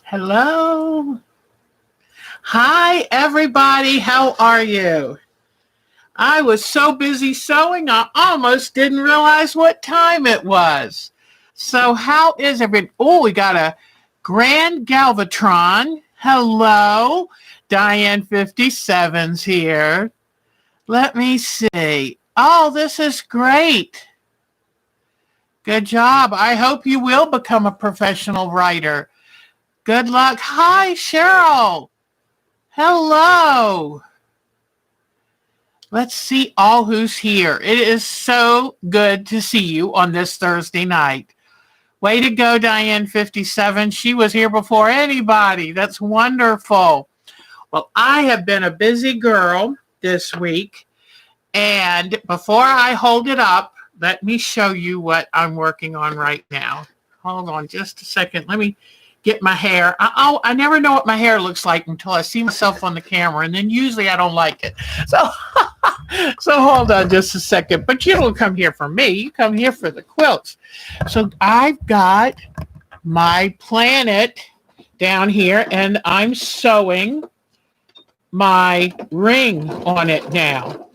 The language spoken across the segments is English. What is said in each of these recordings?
Hello. Hi, everybody. How are you? I was so busy sewing, I almost didn't realize what time it was. So, how is everyone? Oh, we got a grand Galvatron. Hello. Diane 57's here. Let me see. Oh, this is great. Good job. I hope you will become a professional writer. Good luck. Hi, Cheryl. Hello. Let's see all who's here. It is so good to see you on this Thursday night. Way to go, Diane 57. She was here before anybody. That's wonderful. Well, I have been a busy girl this week. And before I hold it up, let me show you what I'm working on right now. Hold on just a second. Let me get my hair. I never know what my hair looks like until I see myself on the camera, and then usually I don't like it. So, so hold on just a second. But you don't come here for me. You come here for the quilts. So I've got my planet down here, and I'm sewing my ring on it now.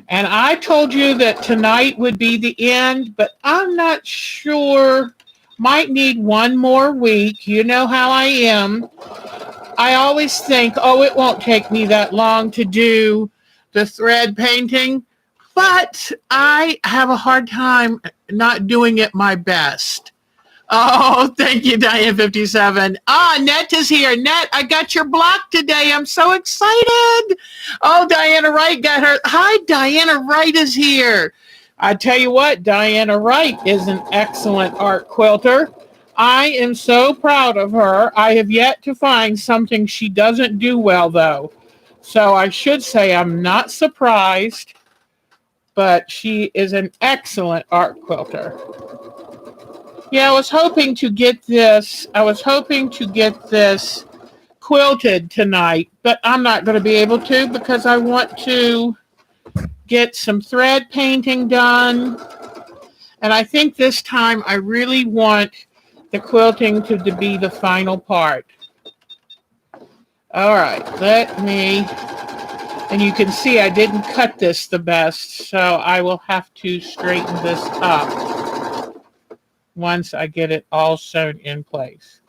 And I told you that tonight would be the end, but I'm not sure. Might need one more week. You know how I am. I always think, oh, it won't take me that long to do the thread painting, but I have a hard time not doing it my best. Oh, thank you, Diane 57. Net is here. Net, I got your block today. I'm so excited. Oh, Diana Wright got her. Hi, Diana Wright is here. I tell you what, Diana Wright is an excellent art quilter. I am so proud of her. I have yet to find something she doesn't do well, though. So I should say I'm not surprised, but she is an excellent art quilter. Yeah, I was hoping to get this quilted tonight, but I'm not going to be able to because I want to get some thread painting done. And I think this time I really want the quilting to be the final part. All right, and you can see I didn't cut this the best, so I will have to straighten this up once I get it all sewn in place.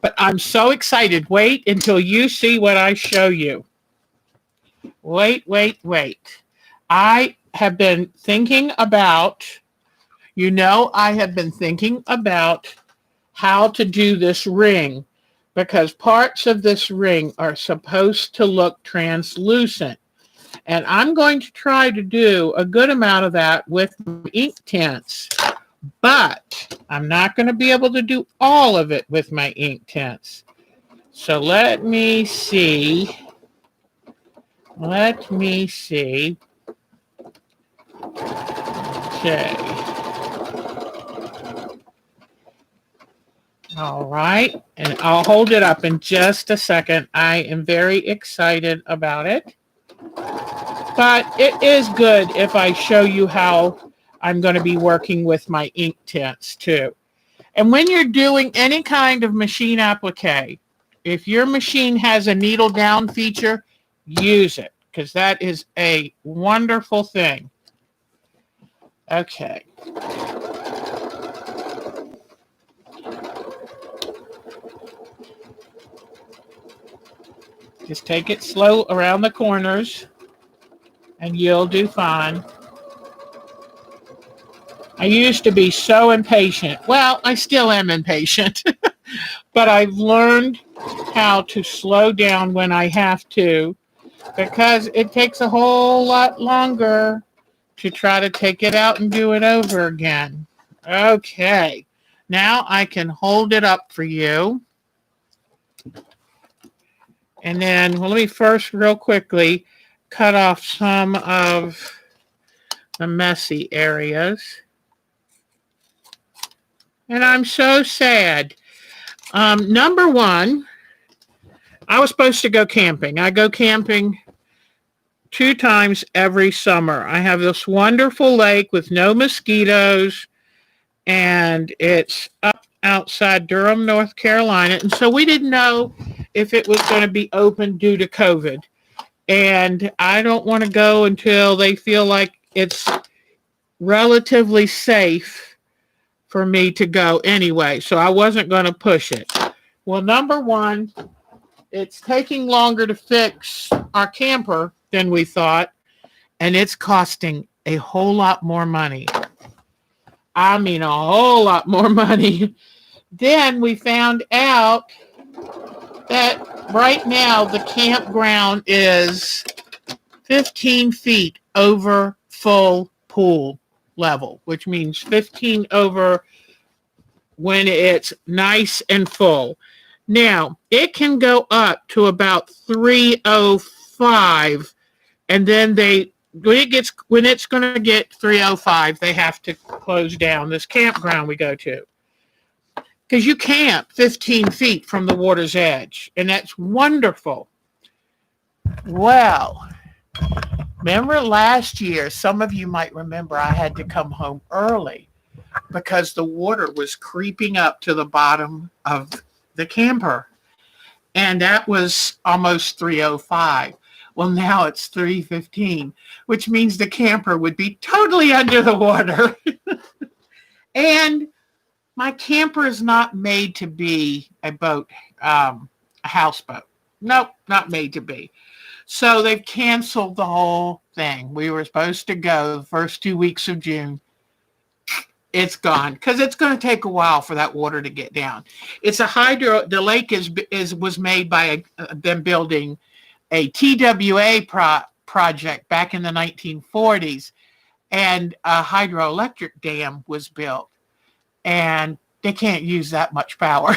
But I'm so excited. Wait until you see what I show you. Wait. I have been thinking about how to do this ring because parts of this ring are supposed to look translucent. And I'm going to try to do a good amount of that with ink tints, but I'm not going to be able to do all of it with my ink tints. So let me see. Okay. All right. And I'll hold it up in just a second. I am very excited about it. But it is good if I show you how I'm going to be working with my ink tints too. And when you're doing any kind of machine applique, if your machine has a needle down feature, use it because that is a wonderful thing. Okay. Just take it slow around the corners and you'll do fine. I used to be so impatient. Well, I still am impatient, but I've learned how to slow down when I have to because it takes a whole lot longer to try to take it out and do it over again. Okay, now I can hold it up for you. And then, well, let me first real quickly cut off some of the messy areas. And I'm so sad. Number one, I was supposed to go camping. I go camping 2 times every summer. I have this wonderful lake with no mosquitoes, and it's up outside Durham, North Carolina. And so we didn't know if it was going to be open due to COVID. And I don't want to go until they feel like it's relatively safe for me to go anyway. So I wasn't going to push it. Well, number one, it's taking longer to fix our camper than we thought. And it's costing a whole lot more money. I mean, a whole lot more money. Then we found out that right now the campground is 15 feet over full pool level, which means 15 over when it's nice and full. Now, it can go up to about 305, and then when it's going to get 305, they have to close down this campground we go to. Because you camp 15 feet from the water's edge, and that's wonderful. Well, remember last year, some of you might remember I had to come home early because the water was creeping up to the bottom of the camper. And that was almost 305. Well, now it's 315, which means the camper would be totally under the water. And my camper is not made to be a boat, a houseboat. Nope, not made to be. So they've canceled the whole thing. We were supposed to go the first 2 weeks of June. It's gone because it's going to take a while for that water to get down. It's a the lake was made by them building a TWA project back in the 1940s, and a hydroelectric dam was built, and they can't use that much power.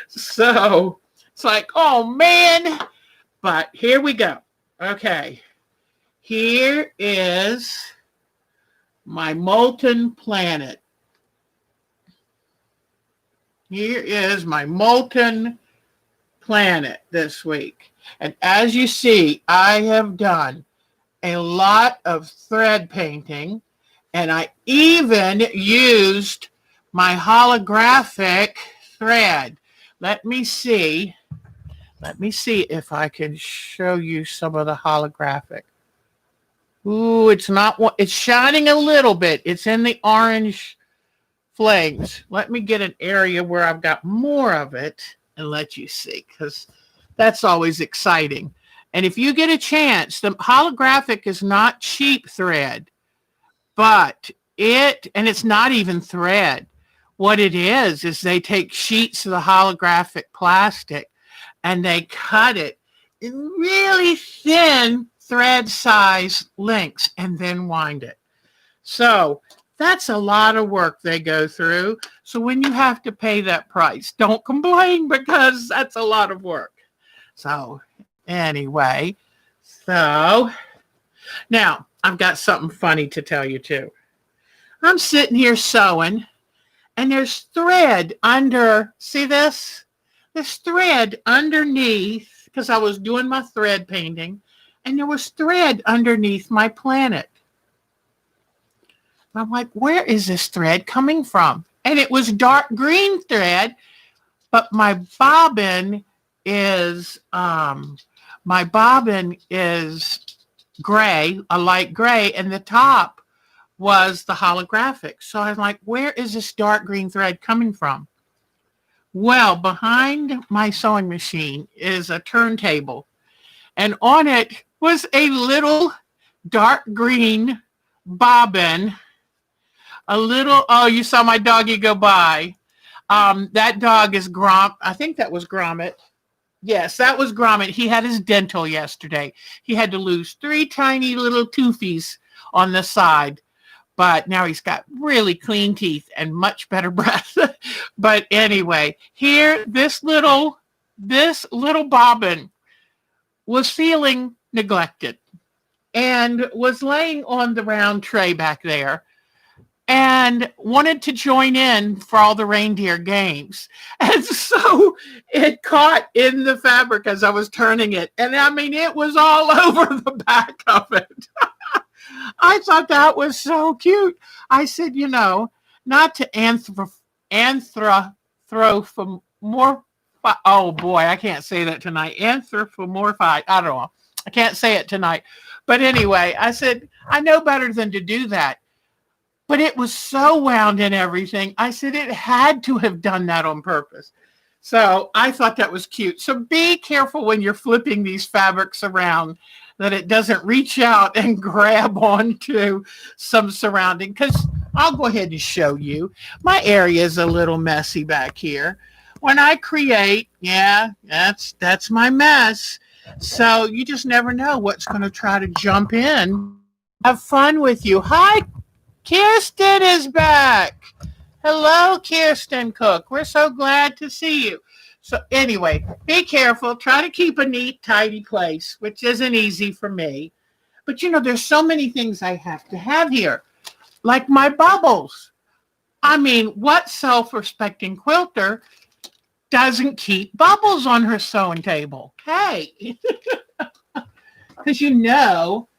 So it's like, oh man, but here we go. Okay, here is my molten planet. Here is my molten planet this week. And as you see, I have done a lot of thread painting, and I even used my holographic thread. Let me see if I can show you some of the holographic. Ooh, it's shining a little bit. It's in the orange flames. Let me get an area where I've got more of it and let you see, because that's always exciting. And if you get a chance, the holographic is not cheap thread, but it's not even thread. What it is they take sheets of the holographic plastic and they cut it in really thin thread size lengths and then wind it. So that's a lot of work they go through. So when you have to pay that price, don't complain, because that's a lot of work. So anyway, so now I've got something funny to tell you too. I'm sitting here sewing, and there's thread under, see this? There's thread underneath, because I was doing my thread painting, and there was thread underneath my planet. I'm like, where is this thread coming from? And it was dark green thread, but my bobbin is gray, a light gray, and the top was the holographic. So I'm like, where is this dark green thread coming from? Well, behind my sewing machine is a turntable, and on it was a little dark green bobbin. You saw my doggy go by. That dog is I think that was Gromit. Yes, that was Gromit. He had his dental yesterday. He had to lose 3 tiny little toofies on the side, but now he's got really clean teeth and much better breath. But anyway, here, this little bobbin was feeling neglected and was laying on the round tray back there, and wanted to join in for all the reindeer games. And so it caught in the fabric as I was turning it. And I mean, it was all over the back of it. I thought that was so cute. I said, not to anthropomorphi. Oh boy, I can't say that tonight. Anthropomorphi. I don't know. I can't say it tonight. But anyway, I said, I know better than to do that. But it was so wound in everything. I said it had to have done that on purpose. So I thought that was cute. So be careful when you're flipping these fabrics around that it doesn't reach out and grab onto some surrounding. Because I'll go ahead and show you. My area is a little messy back here. When I create, yeah, that's my mess. So you just never know what's going to try to jump in. Have fun with you. Hi, Kirsten is back. Hello, Kirsten Cook. We're so glad to see you. So anyway, be careful. Try to keep a neat, tidy place, which isn't easy for me. But you know, there's so many things I have to have here, like my bubbles. I mean, what self-respecting quilter doesn't keep bubbles on her sewing table? Hey, because you know,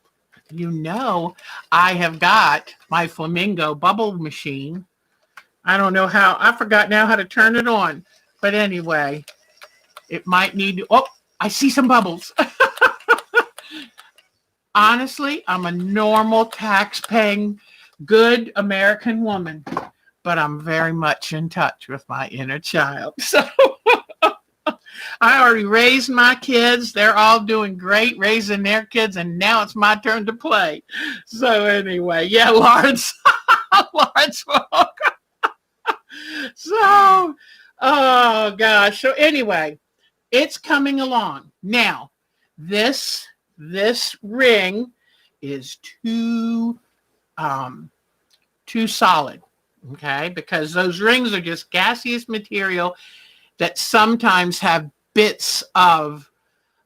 I have got my flamingo bubble machine. I don't know how, I forgot now how to turn it on. But anyway, it might need to, oh, I see some bubbles. Honestly, I'm a normal tax-paying, good American woman, but I'm very much in touch with my inner child. So I already raised my kids. They're all doing great raising their kids, and now it's my turn to play. So anyway, yeah, Lawrence. Lawrence. So, oh gosh. So anyway, it's coming along. Now, this ring is too solid, okay? Because those rings are just gaseous material that sometimes have bits of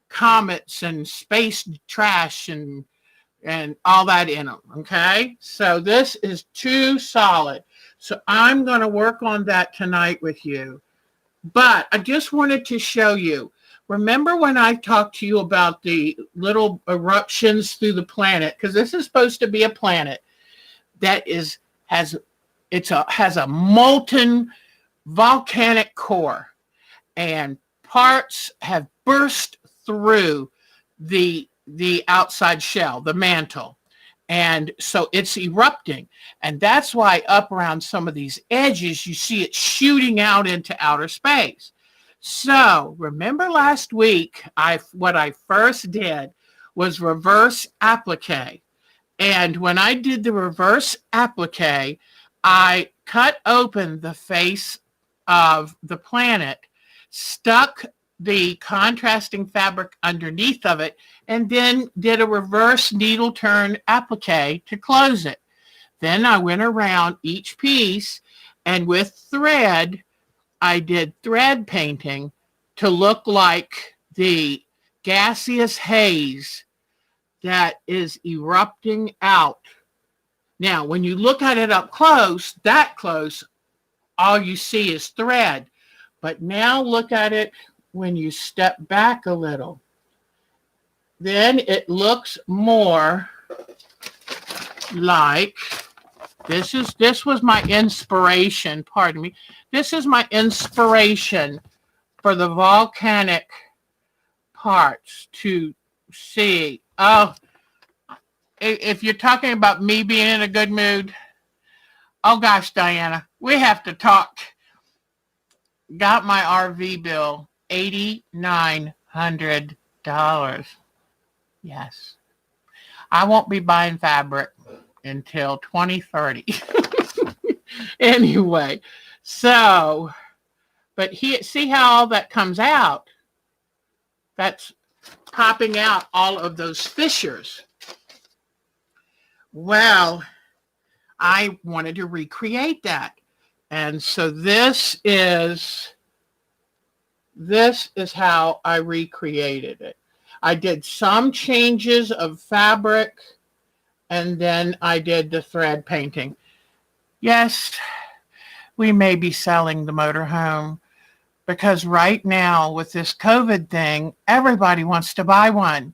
comets and space trash and all that in them, okay? So this is too solid. So I'm going to work on that tonight with you. But I just wanted to show you. Remember when I talked to you about the little eruptions through the planet? Because this is supposed to be a planet that has a molten volcanic core, and parts have burst through the outside shell, the mantle. And so it's erupting. And that's why up around some of these edges, you see it shooting out into outer space. So remember last week, what I first did was reverse applique. And when I did the reverse applique, I cut open the face of the planet, stuck the contrasting fabric underneath of it, and then did a reverse needle turn applique to close it. Then I went around each piece, and with thread, I did thread painting to look like the gaseous haze that is erupting out. Now, when you look at it up close, that close, all you see is thread. But now look at it when you step back a little. Then it looks more like, this was my inspiration, pardon me. This is my inspiration for the volcanic parts to see. Oh, if you're talking about me being in a good mood, oh gosh, Diana, we have to talk. Got my RV bill, $8,900. Yes. I won't be buying fabric until 2030. Anyway, so, but see how all that comes out? That's popping out all of those fissures. Well, I wanted to recreate that. And so this is how I recreated it. I did some changes of fabric, and then I did the thread painting. Yes, we may be selling the motorhome, because right now with this COVID thing, everybody wants to buy one.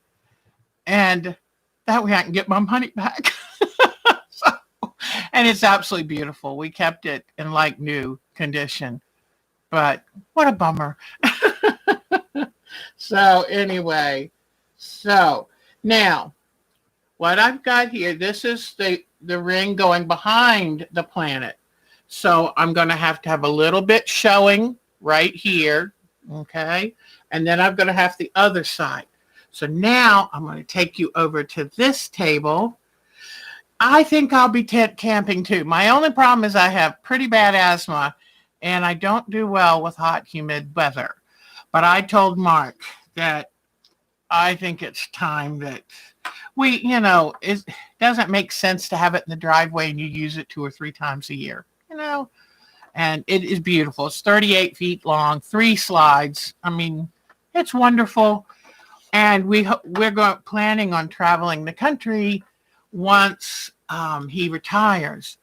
And that way I can get my money back. So And it's absolutely beautiful. We kept it in like new condition, but what a bummer. So anyway, so now what I've got here, this is the ring going behind the planet. So I'm going to have a little bit showing right here. Okay. And then I'm going to have the other side. So now I'm going to take you over to this table. I think I'll be tent camping too. My only problem is I have pretty bad asthma and I don't do well with hot, humid weather. But I told Mark that I think it's time that it doesn't make sense to have it in the driveway and you use it 2 or 3 times a year, and it is beautiful. It's 38 feet long, 3 slides. I mean, it's wonderful. And we're planning on traveling the country once he retires.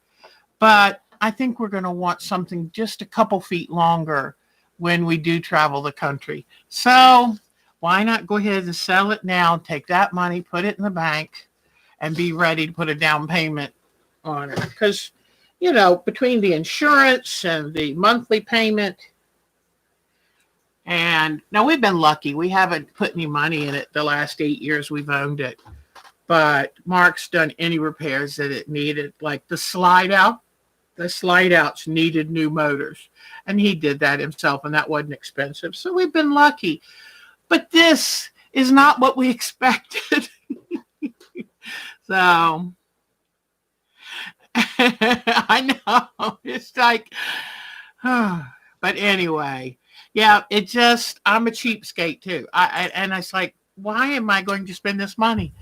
But I think we're going to want something just a couple feet longer when we do travel the country. So why not go ahead and sell it now, take that money, put it in the bank, and be ready to put a down payment on it? Because, between the insurance and the monthly payment, and now we've been lucky. We haven't put any money in it the last 8 years we've owned it. But Mark's done any repairs that it needed, like the slide out. The slide outs needed new motors, and he did that himself, and that wasn't expensive. So we've been lucky. But this is not what we expected. So I know, it's like, but anyway, yeah, I'm a cheapskate too. And it's like, why am I going to spend this money?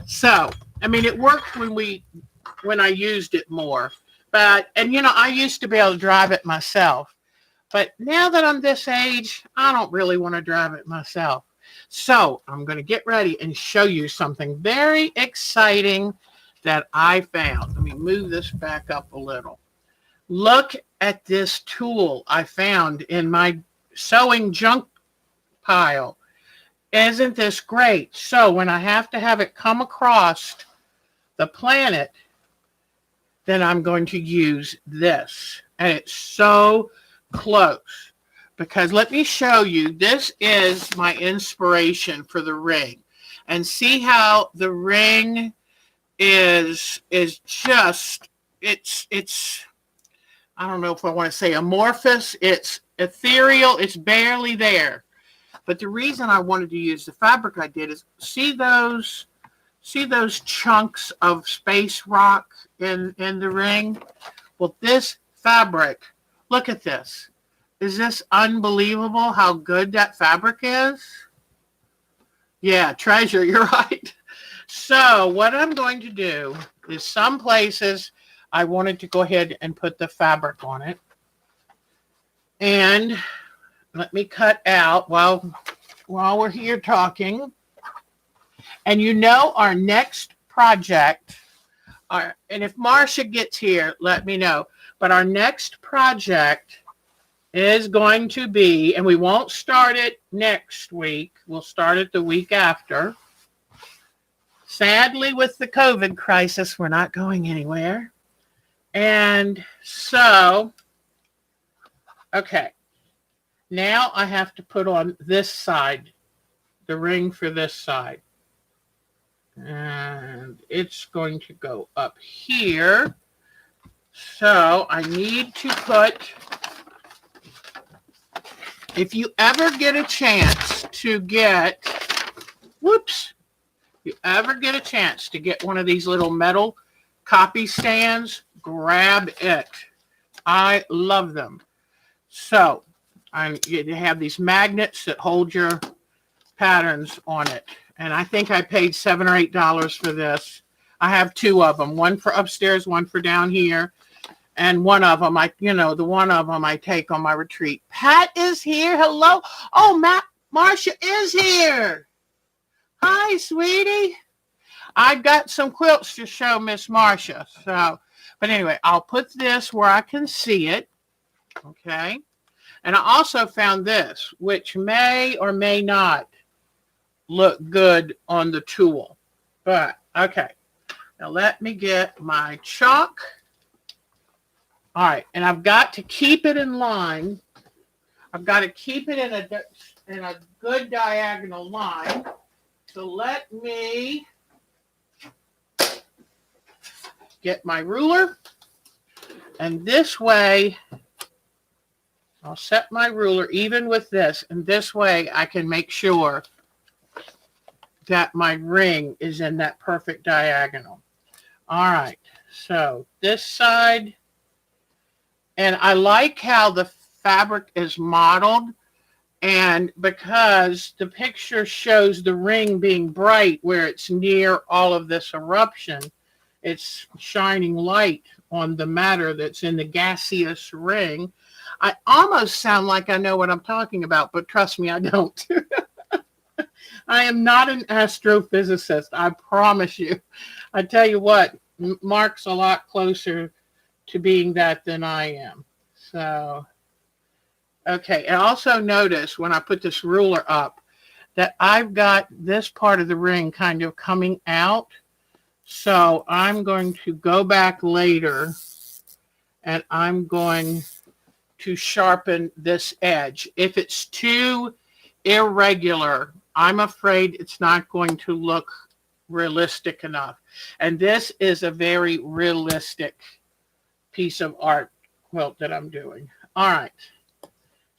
So, I mean, it worked when I used it more. But, I used to be able to drive it myself. But now that I'm this age, I don't really want to drive it myself. So I'm going to get ready and show you something very exciting that I found. Let me move this back up a little. Look at this tool I found in my sewing junk pile. Isn't this great? So when I have to have it come across the planet, then I'm going to use this. And it's so close. Because let me show you, this is my inspiration for the ring. And see how the ring is just, it's I don't know if I want to say amorphous, it's ethereal, it's barely there. But the reason I wanted to use the fabric I did is see those chunks of space rock in the ring? Well, this fabric, look at this. Is this unbelievable how good that fabric is? Yeah, treasure, you're right. So what I'm going to do is some places I wanted to go ahead and put the fabric on it. And let me cut out while we're here talking. And our next project, and if Marcia gets here, let me know. But our next project is going to be, and we won't start it next week. We'll start it the week after. Sadly, with the COVID crisis, we're not going anywhere. And so, okay. Now I have to put on this side, the ring for this side. And it's going to go up here. So I need to put, if you ever get a chance to get, one of these little metal copy stands, grab it. I love them. So you have these magnets that hold your patterns on it. And I think I paid $7 or $8 for this. I have 2 of them, one for upstairs, one for down here. And one of them, the one of them I take on my retreat. Pat is here. Hello. Oh, Marcia is here. Hi, sweetie. I've got some quilts to show Miss Marcia. So, but anyway, I'll put this where I can see it. Okay. And I also found this, which may or may not look good on the tool. But, okay. Now let me get my chalk. All right, and I've got to keep it in line. I've got to keep it in a good diagonal line. So let me get my ruler, and this way I'll set my ruler even with this, and this way I can make sure that my ring is in that perfect diagonal. All right, so this side, and I like how the fabric is modeled, and because the picture shows the ring being bright where it's near all of this eruption, it's shining light on the matter that's in the gaseous ring. I almost sound like I know what I'm talking about, but trust me, I don't. I am not an astrophysicist, I promise you. I tell you what, Mark's a lot closer to being that than I am. So, okay, and also notice when I put this ruler up that I've got this part of the ring kind of coming out. So I'm going to go back later and I'm going to sharpen this edge. If it's too irregular, I'm afraid it's not going to look realistic enough. And this is a very realistic piece of art quilt that I'm doing. All right.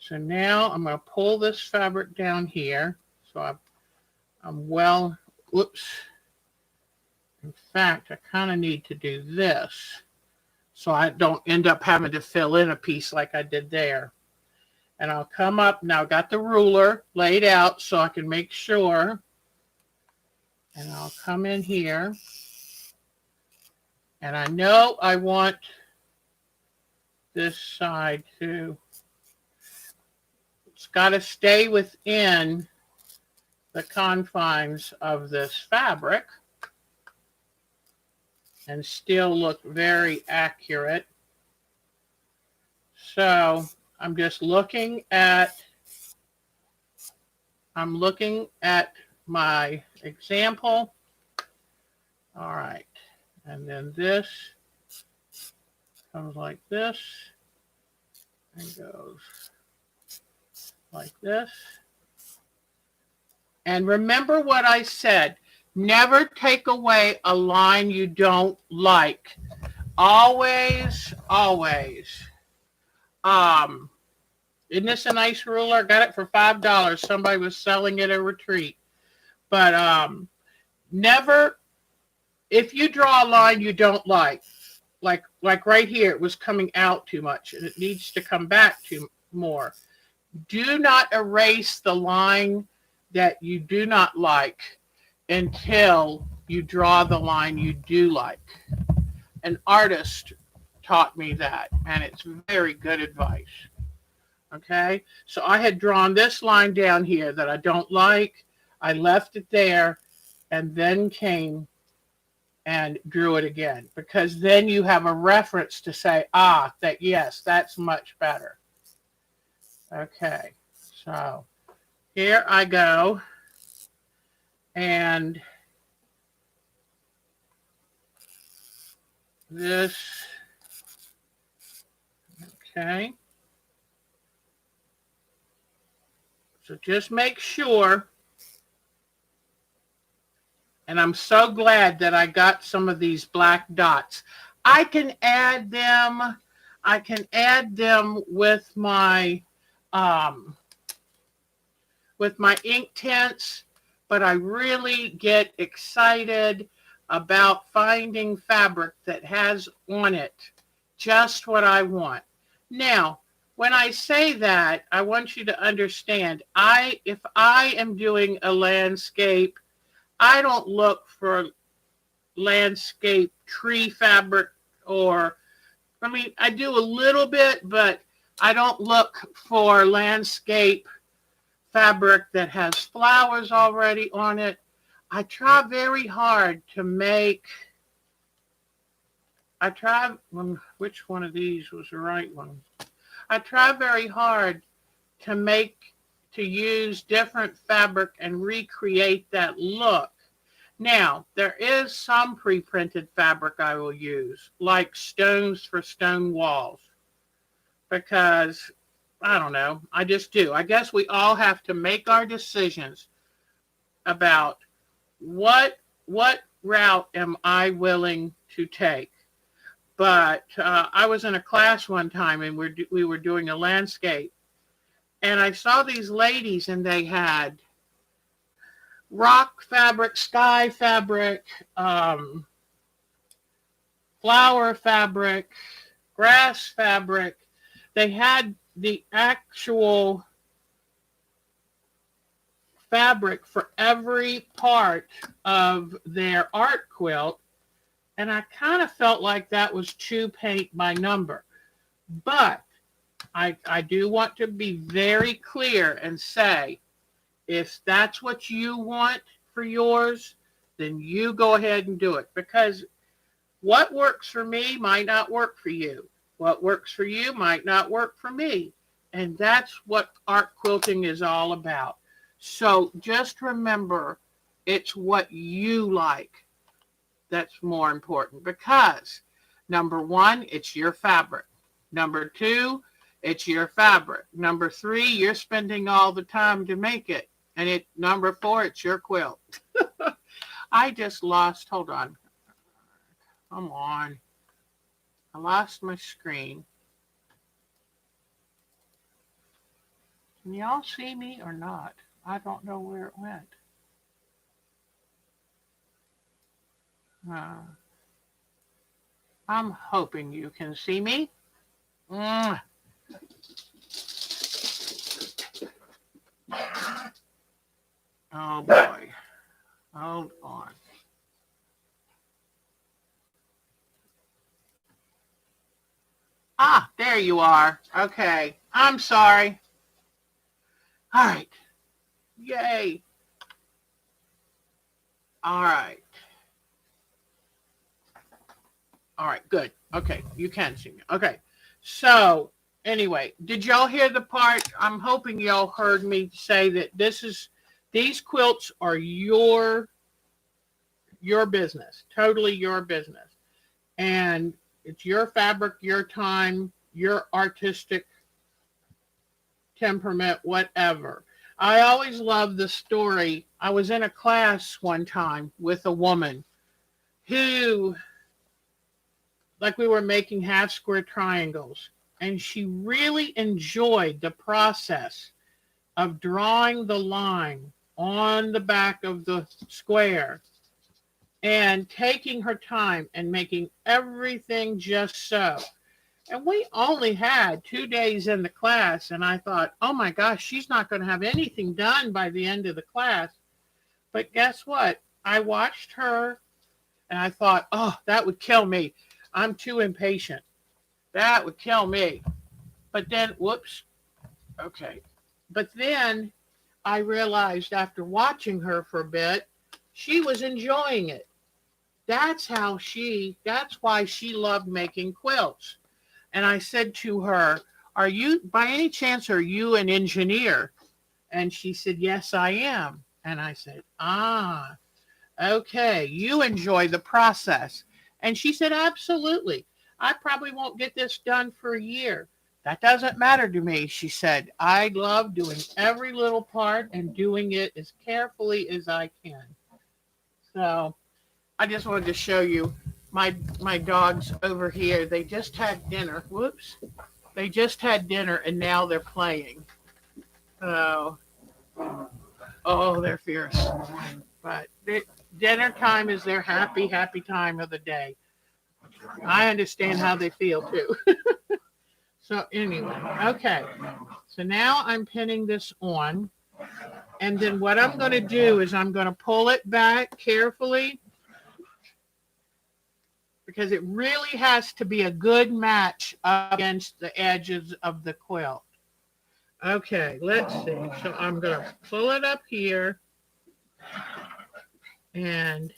So now I'm going to pull this fabric down here. So I'm well, whoops. In fact, I kind of need to do this so I don't end up having to fill in a piece like I did there. And I'll come up, now I've got the ruler laid out so I can make sure. And I'll come in here. And I know I want this side to, it's got to stay within the confines of this fabric and still look very accurate. So I'm just looking at, my example. All right. And then this comes like this and goes like this. And remember what I said. Never take away a line you don't like. Always, always. Isn't this a nice ruler? Got it for $5. Somebody was selling it at a retreat. But never, if you draw a line you don't like right here, it was coming out too much and it needs to come back to more. Do not erase the line that you do not like until you draw the line you do like. An artist taught me that, and it's very good advice. Okay, so I had drawn this line down here that I don't like. I left it there and then came and drew it again, because then you have a reference to say, that yes, that's much better. Okay, so here I go. And this, okay. So just make sure, and I'm so glad that I got some of these black dots. I can add them with my ink tints, but I really get excited about finding fabric that has on it just what I want. Now, when I say that, I want you to understand, if I am doing a landscape, I don't look for landscape tree fabric, or, I mean, I do a little bit, but I don't look for landscape fabric that has flowers already on it. I try very hard to make, which one of these was the right one? I try very hard to use different fabric and recreate that look. Now, there is some pre-printed fabric I will use, like stones for stone walls, because I don't know, I just do. I guess we all have to make our decisions about what route am I willing to take. But I was in a class one time and we were doing a landscape, and I saw these ladies and they had rock fabric, sky fabric, flower fabric, grass fabric. They had the actual fabric for every part of their art quilt. And I kind of felt like that was too paint by number. But I do want to be very clear and say, if that's what you want for yours, then you go ahead and do it. Because what works for me might not work for you. What works for you might not work for me. And that's what art quilting is all about. So just remember, it's what you like that's more important, because number one, it's your fabric. Number two, it's your fabric. Number three, you're spending all the time to make it. And number four, it's your quilt. I just lost, hold on. Come on. I lost my screen. Can y'all see me or not? I don't know where it went. I'm hoping you can see me. Oh boy. Hold on. Ah, there you are. Okay. I'm sorry. All right. Yay. All right. All right, good. Okay, you can see me. Okay, so anyway, did y'all hear the part? I'm hoping y'all heard me say that these quilts are your business, totally your business. And it's your fabric, your time, your artistic temperament, whatever. I always love the story. I was in a class one time with a woman who, like, we were making half square triangles, and she really enjoyed the process of drawing the line on the back of the square and taking her time and making everything just so. And we only had 2 days in the class, and I thought, oh my gosh, she's not going to have anything done by the end of the class. But guess what? I watched her and I thought, oh, that would kill me. I'm too impatient. That would kill me. But then, whoops. Okay. But then I realized after watching her for a bit, she was enjoying it. That's why she loved making quilts. And I said to her, by any chance, are you an engineer? And she said, yes, I am. And I said, okay, you enjoy the process. And she said, absolutely. I probably won't get this done for a year. That doesn't matter to me, she said. I love doing every little part and doing it as carefully as I can. So I just wanted to show you my dogs over here. They just had dinner. Whoops. They just had dinner and now they're playing. Oh, they're fierce. But dinner time is their happy time of the day. I understand how they feel too. So anyway, okay. So now I'm pinning this on. And then what I'm going to do is I'm going to pull it back carefully, because it really has to be a good match against the edges of the quilt. Okay, let's see. So I'm going to pull it up here and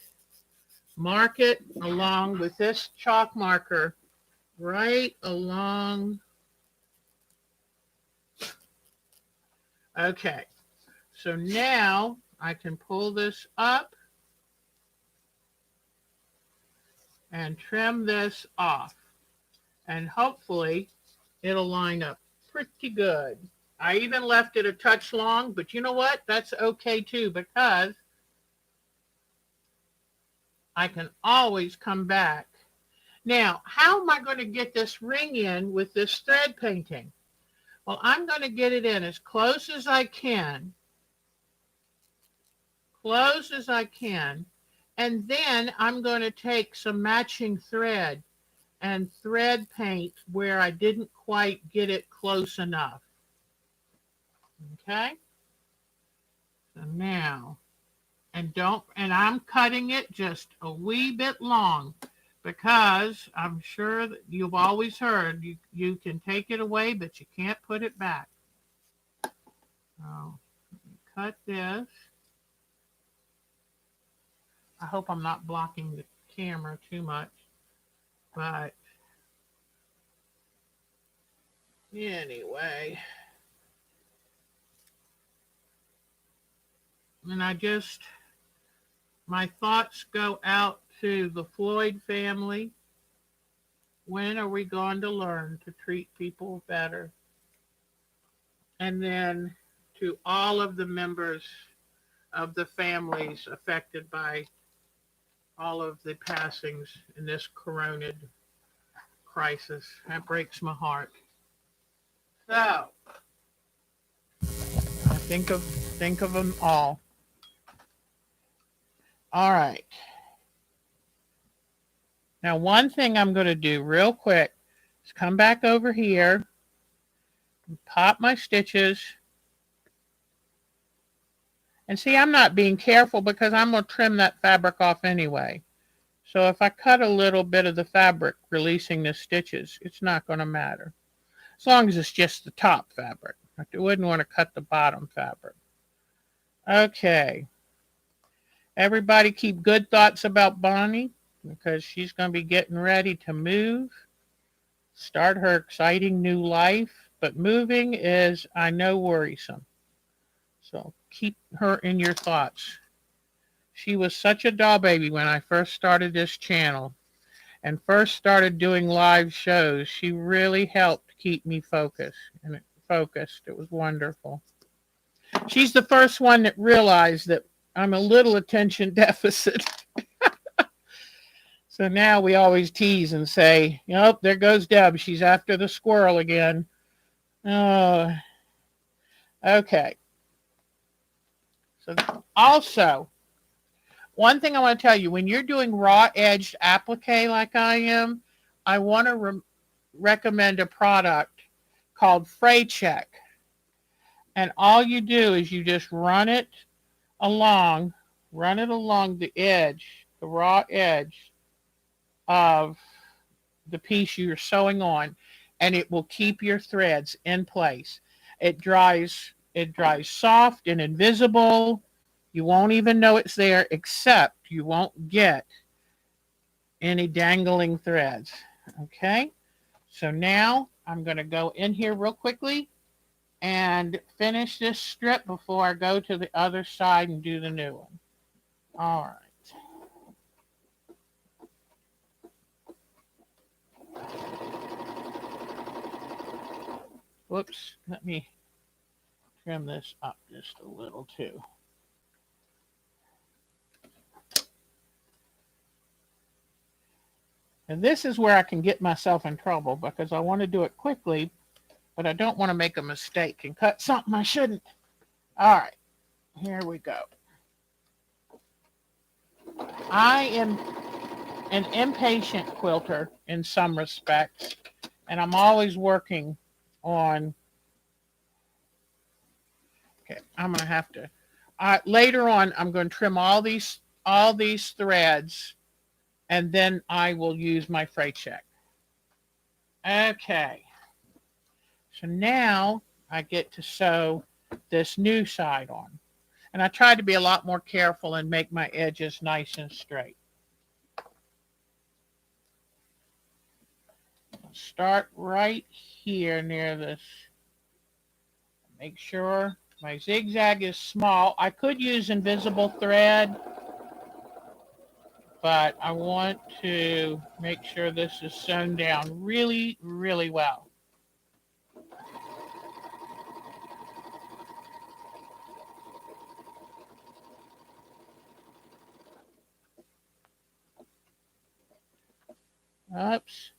mark it along with this chalk marker right along. Okay, so now I can pull this up and trim this off. And hopefully it'll line up pretty good. I even left it a touch long, but you know what? That's okay too, because I can always come back. Now, how am I going to get this ring in with this thread painting? Well, I'm going to get it in as close as I can, and then I'm going to take some matching thread and thread paint where I didn't quite get it close enough. Okay? So now, and I'm cutting it just a wee bit long, because I'm sure that you've always heard you can take it away, but you can't put it back. So, cut this. I hope I'm not blocking the camera too much, but anyway. And my thoughts go out to the Floyd family. When are we going to learn to treat people better? And then to all of the members of the families affected by all of the passings in this coroned crisis. That breaks my heart. So, think of them all. All right. Now, one thing I'm going to do real quick is come back over here and pop my stitches. And see, I'm not being careful because I'm going to trim that fabric off anyway. So if I cut a little bit of the fabric releasing the stitches, it's not going to matter. As long as it's just the top fabric. I wouldn't want to cut the bottom fabric. Okay. Everybody keep good thoughts about Bonnie, because she's going to be getting ready to move, start her exciting new life. But moving is, I know, worrisome. So keep her in your thoughts. She was such a doll baby when I first started this channel and first started doing live shows. She really helped keep me focused. It was wonderful. She's the first one that realized that I'm a little attention deficit. So now we always tease and say, "Yep, there goes Deb. She's after the squirrel again." Oh, okay. So also, one thing I want to tell you, when you're doing raw edged applique like I am, I want to recommend a product called Fray Check. And all you do is you just run it along the edge, the raw edge of the piece you're sewing on, and it will keep your threads in place. It dries soft and invisible. You won't even know it's there, except you won't get any dangling threads. Okay, so now I'm going to go in here real quickly and finish this strip before I go to the other side and do the new one. All right. Whoops, let me trim this up just a little too. And this is where I can get myself in trouble, because I want to do it quickly, but I don't want to make a mistake and cut something I shouldn't. All right, here we go. I am an impatient quilter in some respects, and I'm always working on. Okay, I'm going to have to. Later on, I'm going to trim all these threads, and then I will use my Fray Check. Okay. So now I get to sew this new side on. And I try to be a lot more careful and make my edges nice and straight. Start right here near this. Make sure my zigzag is small. I could use invisible thread, but I want to make sure this is sewn down really, really well. Oops.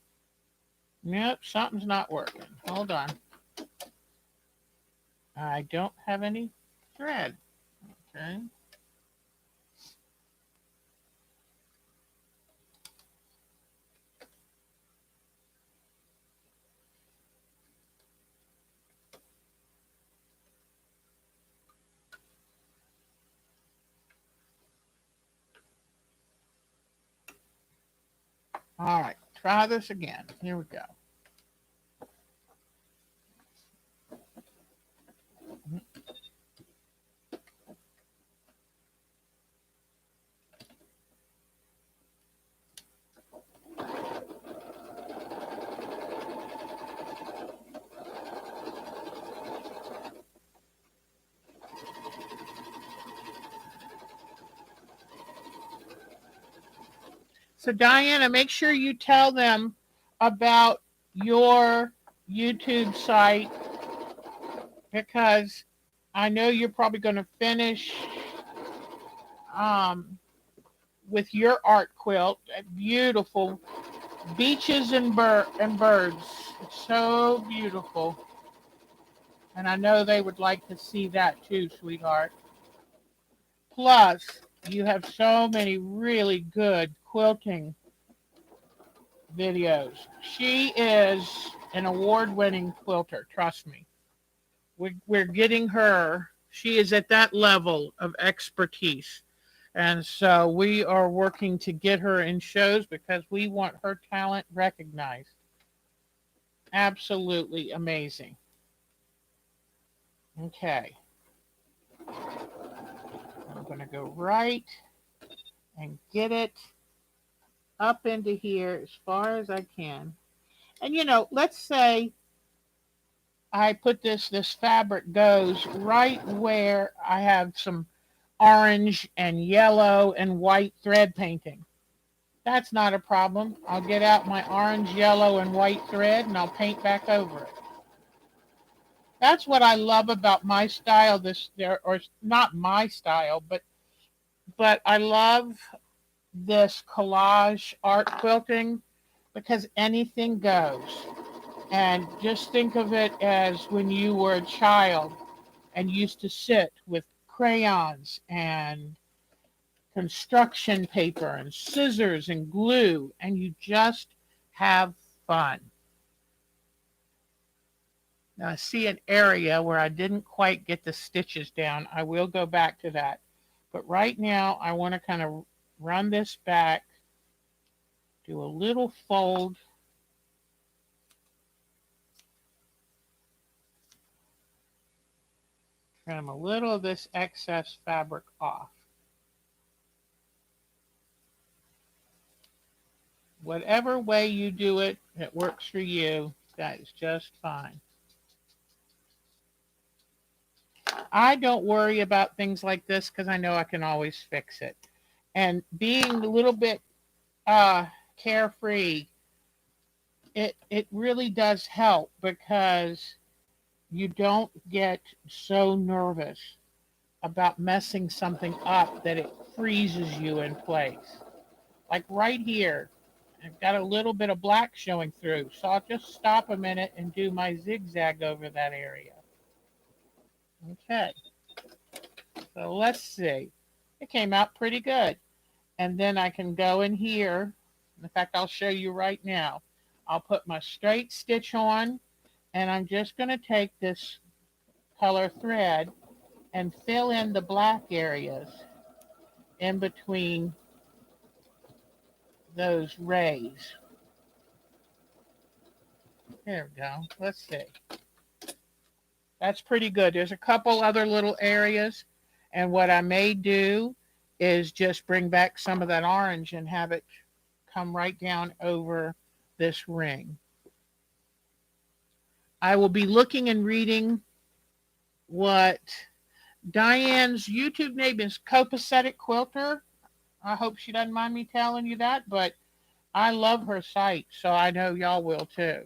Nope, something's not working. Hold on. I don't have any thread. Okay. All right, try this again. Here we go. So Diana, make sure you tell them about your YouTube site, because I know you're probably going to finish with your art quilt. Beautiful beaches and birds. It's so beautiful. And I know they would like to see that too, sweetheart. Plus, you have so many really good quilting videos. She is an award-winning quilter, trust me. We're getting her. She is at that level of expertise. And so we are working to get her in shows because we want her talent recognized. Absolutely amazing. Okay. I'm going to go right and get it up into here as far as I can. And you know, let's say I put this fabric goes right where I have some orange and yellow and white thread painting. That's not a problem. I'll get out my orange, yellow, and white thread and I'll paint back over it. That's what I love about my style, or not my style, but I love this collage art quilting because anything goes. And just think of it as when you were a child and used to sit with crayons and construction paper and scissors and glue, and you just have fun. Now I see an area where I didn't quite get the stitches down. I will go back to that. But right now I want to kind of run this back, do a little fold, trim a little of this excess fabric off. Whatever way you do it, it works for you. That is just fine. I don't worry about things like this because I know I can always fix it. And being a little bit carefree, it really does help because you don't get so nervous about messing something up that it freezes you in place. Like right here, I've got a little bit of black showing through, so I'll just stop a minute and do my zigzag over that area. Okay, so let's see. It came out pretty good. And then I can go in here. In fact, I'll show you right now. I'll put my straight stitch on, and I'm just going to take this color thread and fill in the black areas in between those rays. There we go. Let's see. That's pretty good. There's a couple other little areas, and what I may do is just bring back some of that orange and have it come right down over this ring. I will be looking and reading what Diane's YouTube name is, Copacetic Quilter. I hope she doesn't mind me telling you that, but I love her site, so I know y'all will too.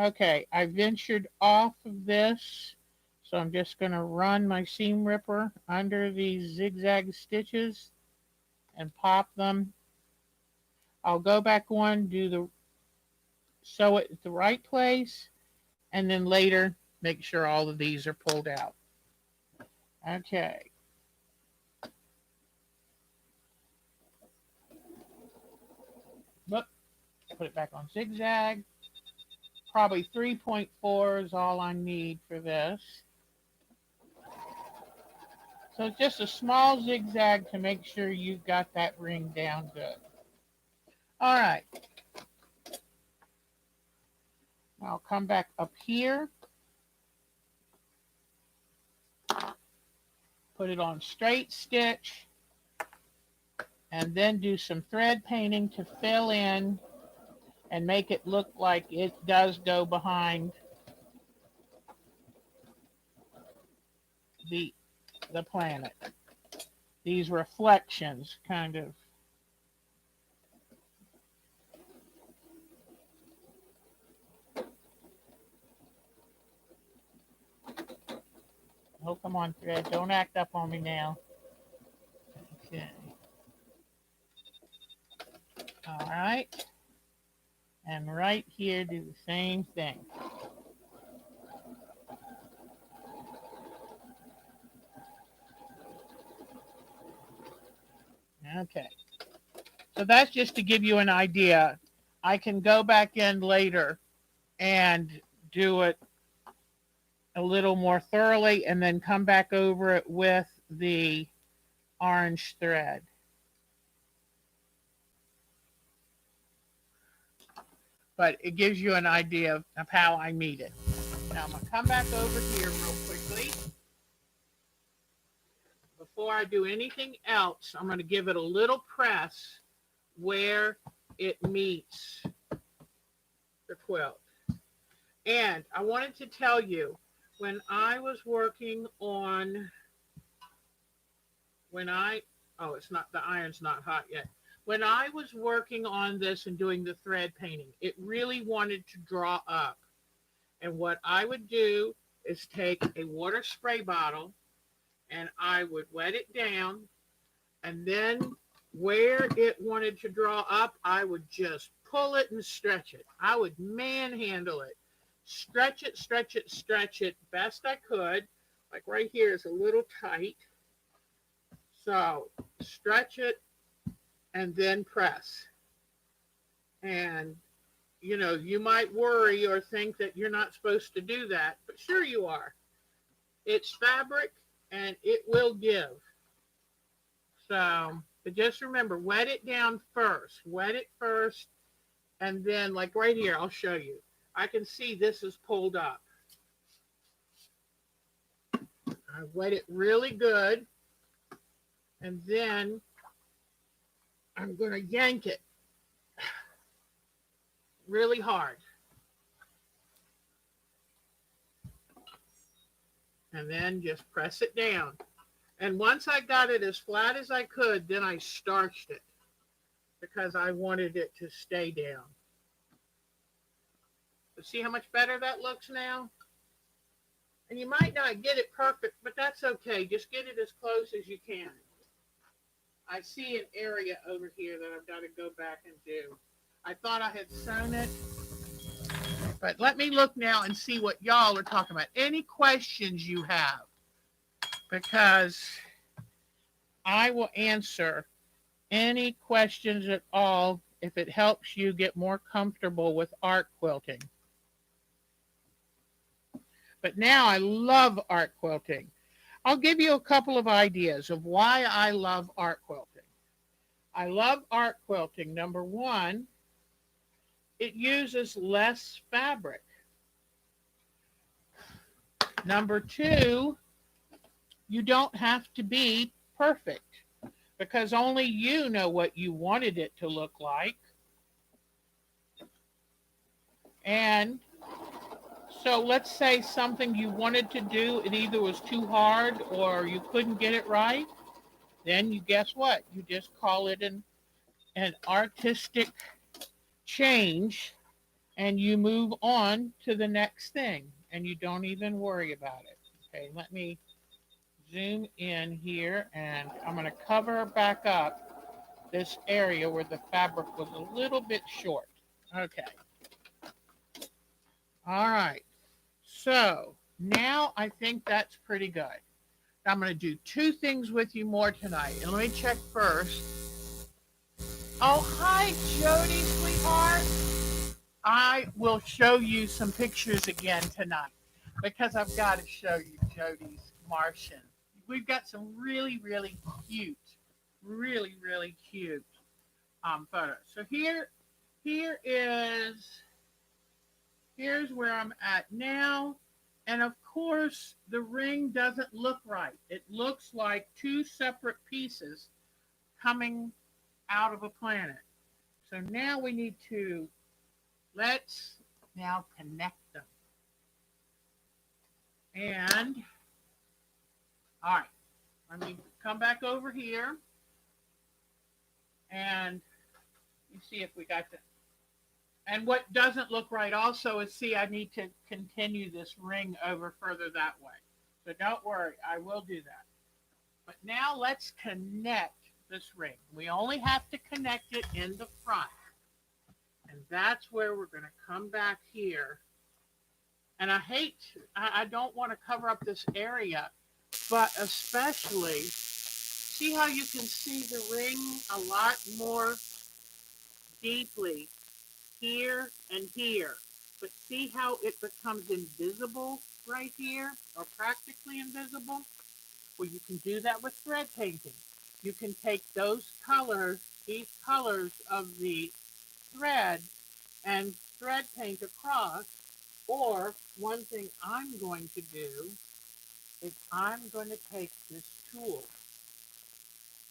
Okay, I ventured off of this, so I'm just going to run my seam ripper under these zigzag stitches and pop them. I'll go back on, sew it at the right place, and then later make sure all of these are pulled out. Okay. Look, put it back on zigzag. Probably 3.4 is all I need for this. So it's just a small zigzag to make sure you've got that ring down good. All right. I'll come back up here. Put it on straight stitch. And then do some thread painting to fill in and make it look like it does go behind the planet. These reflections kind of. Oh, come on, thread. Don't act up on me now. Okay. All right. And right here, do the same thing. Okay. So that's just to give you an idea. I can go back in later and do it a little more thoroughly and then come back over it with the orange thread. But it gives you an idea of how I meet it. Now I'm going to come back over here real quickly. Before I do anything else, I'm going to give it a little press where it meets the quilt. And I wanted to tell you, when I was working on, it's not, the iron's not hot yet. When I was working on this and doing the thread painting, it really wanted to draw up. And what I would do is take a water spray bottle and I would wet it down, and then where it wanted to draw up, I would just pull it and stretch it. I would manhandle it. Stretch it, stretch it, stretch it best I could. Like right here is a little tight. So stretch it and then press. And, you know, you might worry or think that you're not supposed to do that, but sure you are. It's fabric and it will give. So, but just remember, wet it down first. Wet it first. And then, like right here, I'll show you. I can see this is pulled up. I wet it really good. And then I'm going to yank it really hard. And then just press it down. And once I got it as flat as I could, then I starched it because I wanted it to stay down. But see how much better that looks now? And you might not get it perfect, but that's okay. Just get it as close as you can. I see an area over here that I've got to go back and do. I thought I had sewn it. But let me look now and see what y'all are talking about. Any questions you have? Because I will answer any questions at all if it helps you get more comfortable with art quilting. But now I love art quilting. I'll give you a couple of ideas of why I love art quilting. I love art quilting. Number one, it uses less fabric. Number two, you don't have to be perfect because only you know what you wanted it to look like. And so let's say something you wanted to do, it either was too hard or you couldn't get it right. then you guess what? You just call it an artistic change and you move on to the next thing and you don't even worry about it. Okay, let me zoom in here and I'm going to cover back up this area where the fabric was a little bit short. Okay, all right. So now I think that's pretty good. I'm going to do two things with you more tonight. And let me check first. Oh, hi, Jody, sweetheart. I will show you some pictures again tonight because I've got to show you Jody's Martian. We've got some really, really cute photos. So here is here's where I'm at now. And of course, the ring doesn't look right. It looks like two separate pieces coming out of a planet. So now we need to, let's now connect them. And, all right, let me come back over here and you see if we got the, and what doesn't look right also is, see, I need to continue this ring over further that way. So don't worry, I will do that. But now let's connect this ring. We only have to connect it in the front. And that's where we're going to come back here. And I don't want to cover up this area, but especially, see how you can see the ring a lot more deeply here and here. But see how it becomes invisible right here, or practically invisible? Well, you can do that with thread painting. You can take those colors, these colors of the thread, and thread paint across. Or one thing I'm going to do is I'm going to take this tool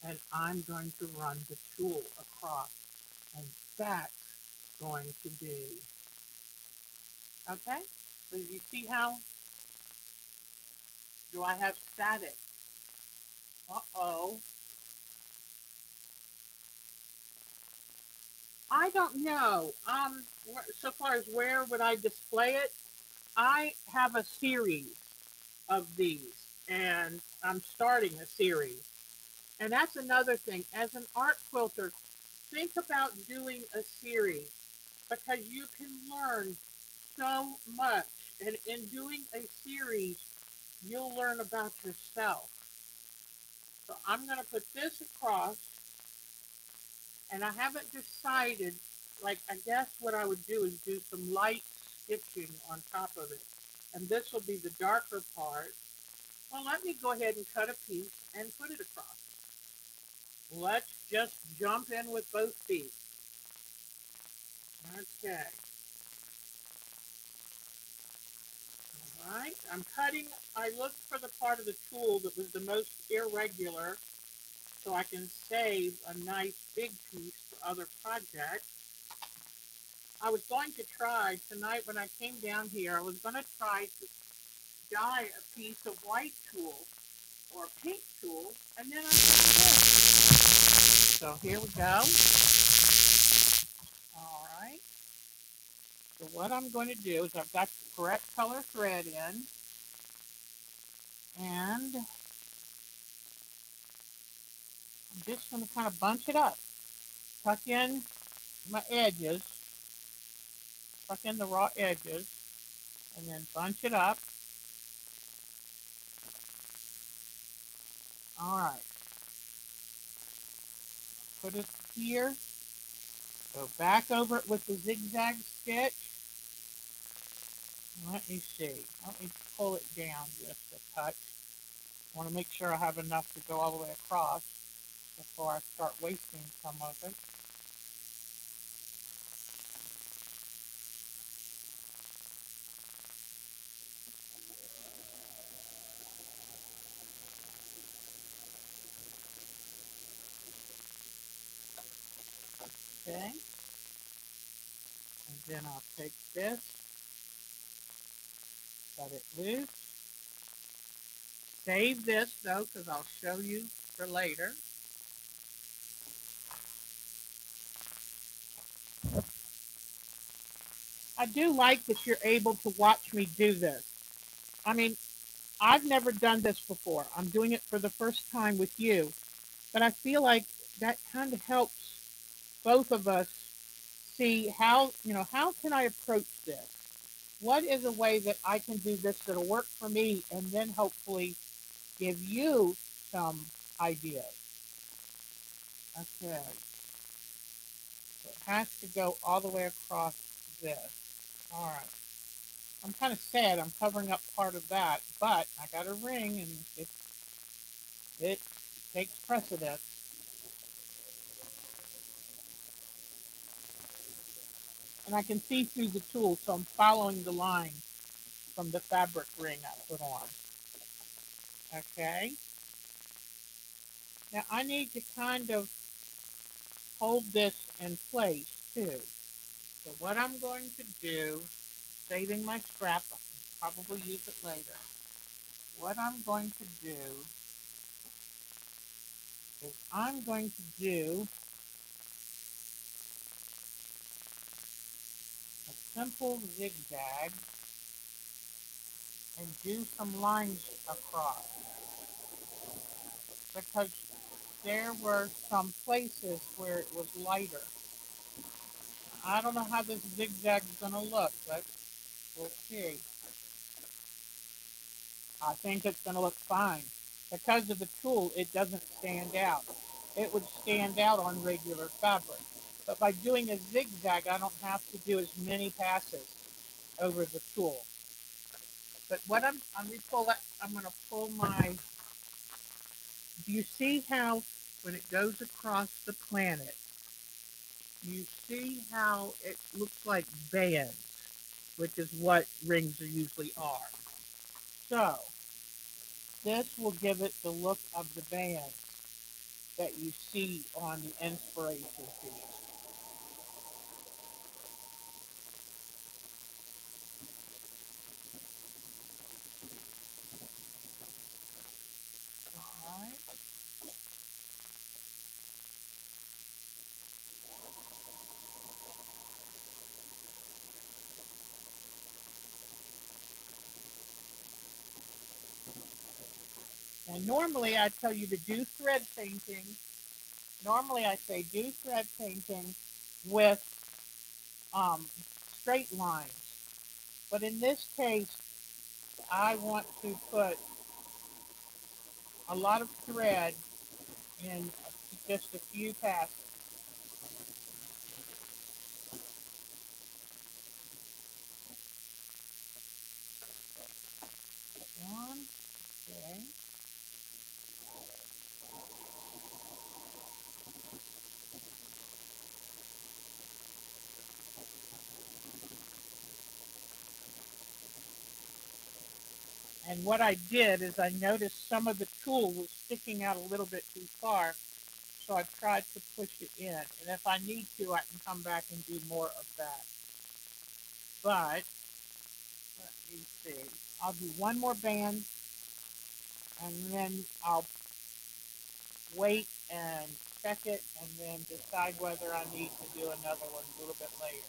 and I'm going to run the tool across. And that's going to be, okay? So you see how, do I have static? Uh-oh. I don't know. So far as where would I display it, I have a series of these, and I'm starting a series. And that's another thing. As an art quilter, think about doing a series because you can learn so much. And in doing a series, you'll learn about yourself. So I'm going to put this across, and I haven't decided, like, I guess what I would do is do some light stitching on top of it. And this will be the darker part. Well, let me go ahead and cut a piece and put it across. Let's just jump in with both feet. Okay. All right. I'm cutting. I looked for the part of the tool that was the most irregular so I can save a nice big piece for other projects. I was going to try tonight when I came down here, I was going to try to dye a piece of white tulle or pink tulle, and then I found this. So here we go. All right. So what I'm going to do is I've got the correct color thread in, and I'm just going to kind of bunch it up. Tuck in my edges, tuck in the raw edges, and then bunch it up. All right. Put it here. Go back over it with the zigzag stitch. Let me see. Let me pull it down just a touch. I want to make sure I have enough to go all the way across before I start wasting some of it. Okay. And then I'll take this, cut it loose. save this though, because I'll show you for later. I do like that you're able to watch me do this. I mean, I've never done this before. I'm doing it for the first time with you, but I feel like that kind of helps both of us see how, how can I approach this? What is a way that I can do this that'll work for me and then hopefully give you some ideas? Okay, so it has to go all the way across this. All right. I'm kind of sad I'm covering up part of that, but I got a ring and it takes precedence. And I can see through the tool, so I'm following the line from the fabric ring I put on. Okay. Now I need to kind of hold this in place too. So what I'm going to do, saving my scrap, I can probably use it later. What I'm going to do is I'm going to do a simple zigzag and do some lines across because there were some places where it was lighter. I don't know how this zigzag is going to look, but we'll see. I think it's going to look fine. Because of the tool, it doesn't stand out. It would stand out on regular fabric. But by doing a zigzag, I don't have to do as many passes over the tool. But what I'm going to pull my, do you see how when it goes across the planet, you see how it looks like bands, which is what rings usually are. So this will give it the look of the bands that you see on the inspiration piece. All right. And normally I tell you to do thread painting. Normally I say do thread painting with straight lines. But in this case, I want to put a lot of thread in just a few passes. One, okay. And what I did is I noticed some of the tool was sticking out a little bit too far, so I tried to push it in. And if I need to, I can come back and do more of that. But let me see. I'll do one more band, and then I'll wait and check it, and then decide whether I need to do another one a little bit later.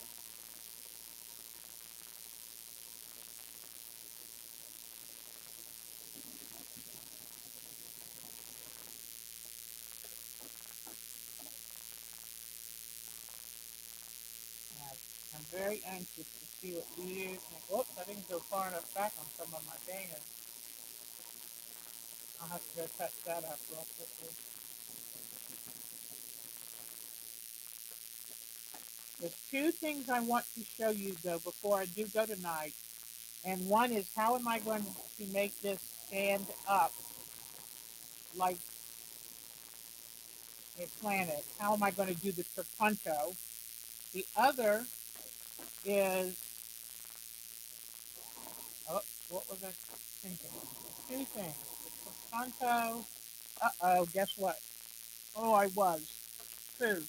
And I'm very anxious to see what you think. Whoops, I didn't go far enough back on some of my bands. I'll have to go touch that up real quickly. There's two things I want to show you though before I do go tonight. And one is how am I going to make this stand up like a planet? How am I going to do the trapunto? The other is, oh, what was I thinking? Two things. The trapunto, uh-oh, guess what? Oh, I was. Food.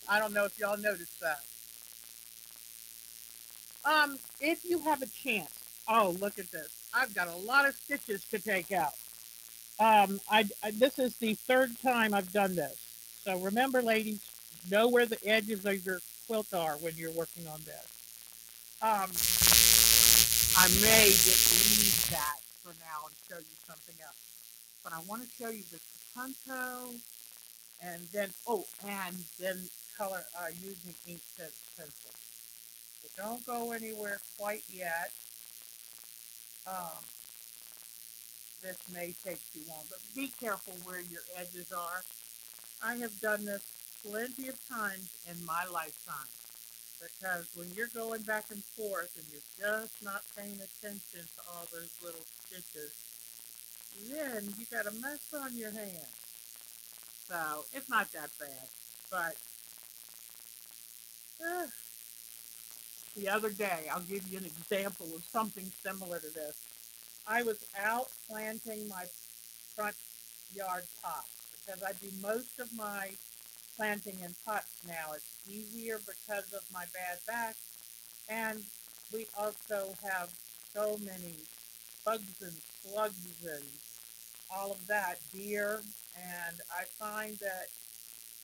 I don't know if y'all noticed that. If you have a chance, oh, look at this. I've got a lot of stitches to take out. This is the third time I've done this. So remember, ladies, know where the edges of your quilt are when you're working on this. I may just leave that for now and show you something else. But I want to show you the punto and then, oh, and then color using ink pencil. So don't go anywhere quite yet. Um, this may take too long, but be careful where your edges are. I have done this plenty of times in my lifetime because when you're going back and forth and you're just not paying attention to all those little stitches, then you got a mess on your hands. So it's not that bad. But uh, the other day, I'll give you an example of something similar to this. I was out planting my front yard pots because I do most of my planting in pots now. It's easier because of my bad back, and we also have so many bugs and slugs and all of that, deer, and I find that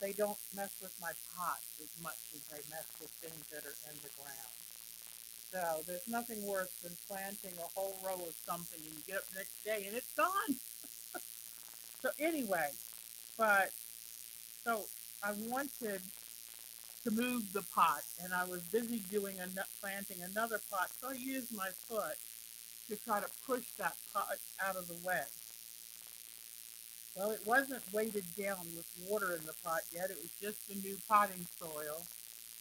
they don't mess with my pots as much as they mess with things that are in the ground. So there's nothing worse than planting a whole row of something and you get up the next day and it's gone. So anyway, but so I wanted to move the pot and I was busy doing planting another pot. So I used my foot to try to push that pot out of the way. Well, it wasn't weighted down with water in the pot yet. It was just the new potting soil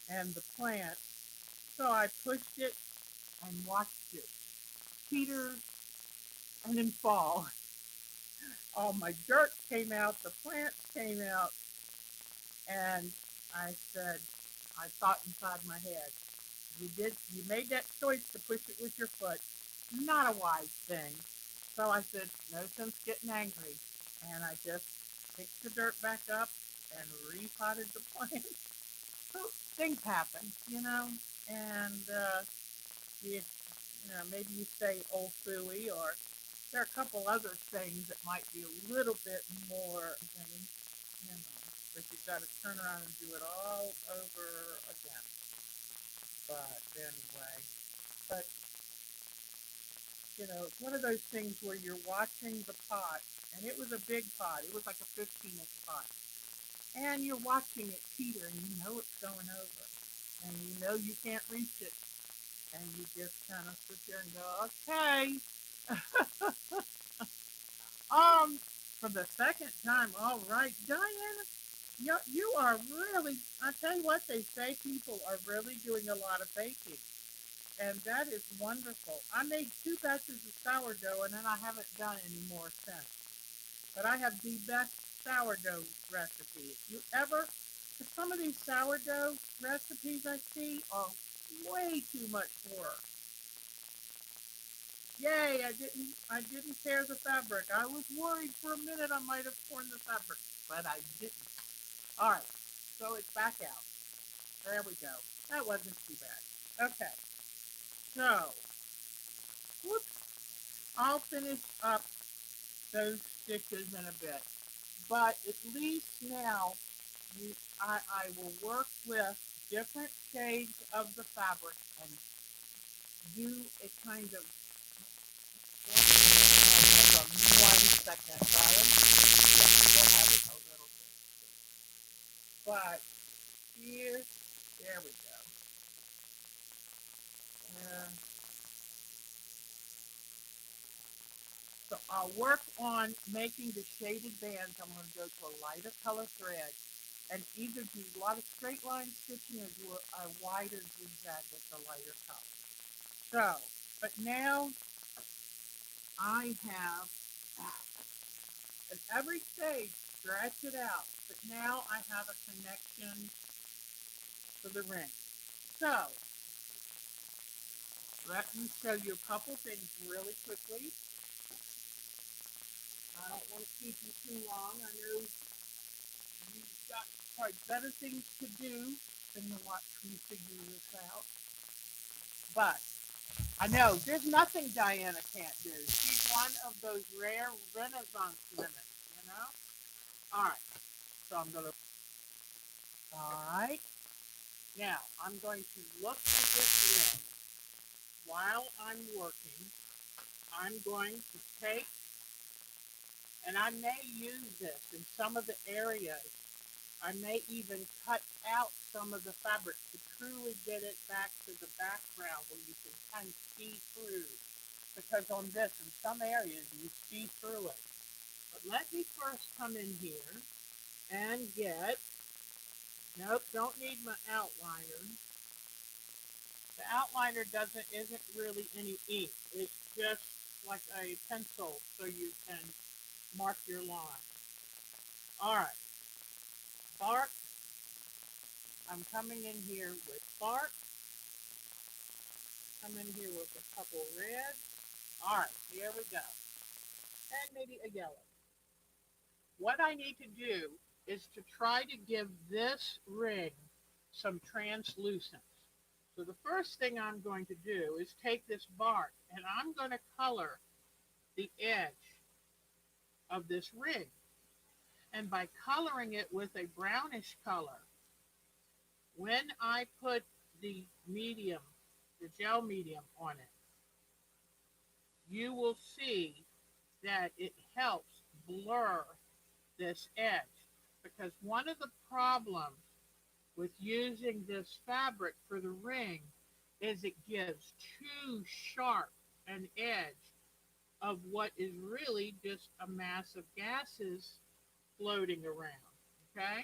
and the plant. So I pushed it and watched it teeter and then fall. All my dirt came out, the plants came out, and I said, I thought inside my head, you made that choice to push it with your foot. Not a wise thing. So I said, no sense getting angry. And I just picked the dirt back up and repotted the plant. So things happen, and maybe you say old fooey, or there are a couple other things that might be a little bit more, but you've got to turn around and do it all over again. But anyway, but it's one of those things where you're watching the pot, and it was a big pot. It was like a 15-inch pot. And you're watching it teeter, and you know it's going over. And you know you can't reach it. And you just kind of sit there and go, okay. For the second time, all right, Diana, you are really, I tell you what, they say people are really doing a lot of baking. And that is wonderful. I made 2 batches of sourdough, and then I haven't done any more since. But I have the best sourdough recipe. If you ever, some of these sourdough recipes I see are way too much work. Yay, I didn't tear the fabric. I was worried for a minute I might have torn the fabric, but I didn't. All right, so it's back out. There we go. That wasn't too bad. Okay, so, whoops, I'll finish up those stitches in a bit. But at least now I will work with different shades of the fabric and do a kind of, hold on 1 second, Brian. Yeah, we'll have it a little bit. But here, there we go. Uh, so I'll work on making the shaded bands. I'm going to go to a lighter color thread and either do a lot of straight line stitching or do a wider zigzag with the lighter color. So, but now I have, at every stage, stretch it out, but now I have a connection to the ring. So, let me show you a couple things really quickly. I don't want to keep you too long. I know you've got probably better things to do than to watch me figure this out. But I know there's nothing Diana can't do. She's one of those rare Renaissance women. All right, so I'm going to, all right. Now, I'm going to look at this ring while I'm working. I'm going to take, and I may use this in some of the areas. I may even cut out some of the fabric to truly get it back to the background where you can kind of see through. Because on this, in some areas, you see through it. But let me first come in here and get, nope, don't need my outliner. The outliner isn't really any ink. It's just like a pencil so you can mark your line. All right, bark. I'm coming in here with bark. Come in here with a couple reds. All right, here we go. And maybe a yellow. What I need to do is to try to give this ring some translucence. So the first thing I'm going to do is take this bark and I'm going to color the edge of this ring. And by coloring it with a brownish color, when I put the medium, the gel medium on it, you will see that it helps blur this edge. Because one of the problems with using this fabric for the ring is it gives too sharp an edge of what is really just a mass of gases floating around. Okay?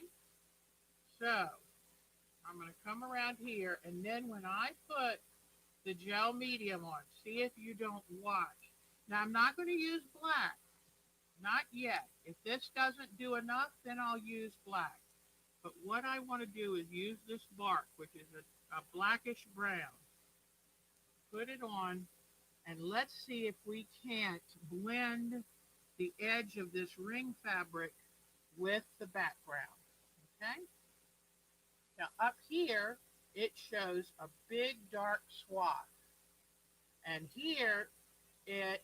So I'm going to come around here, and then when I put the gel medium on, see if you don't watch. Now I'm not going to use black, not yet. If this doesn't do enough, then I'll use black. But what I want to do is use this bark, which is a blackish brown, put it on, and let's see if we can't blend the edge of this ring fabric with the background. Okay? Now up here, it shows a big dark swath. And here it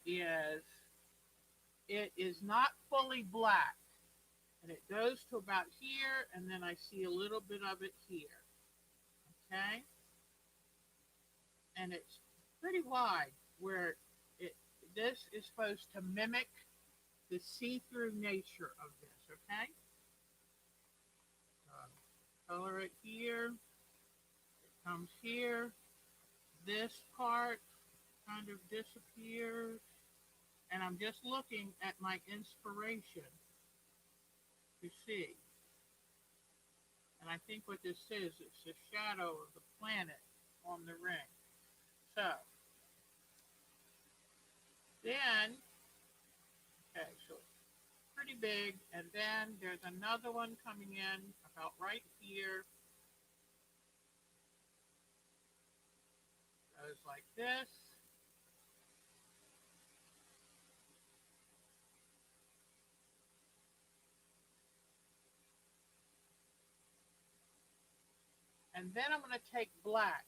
is not fully black. And it goes to about here, and then I see a little bit of it here. Okay? And it's pretty wide where this is supposed to mimic the see-through nature of this, okay? Color it here. It comes here. This part kind of disappears. And I'm just looking at my inspiration to see. And I think what this is, it's the shadow of the planet on the ring. So, then, okay, so it's pretty big. And then there's another one coming in about right here. Goes like this. And then I'm going to take black.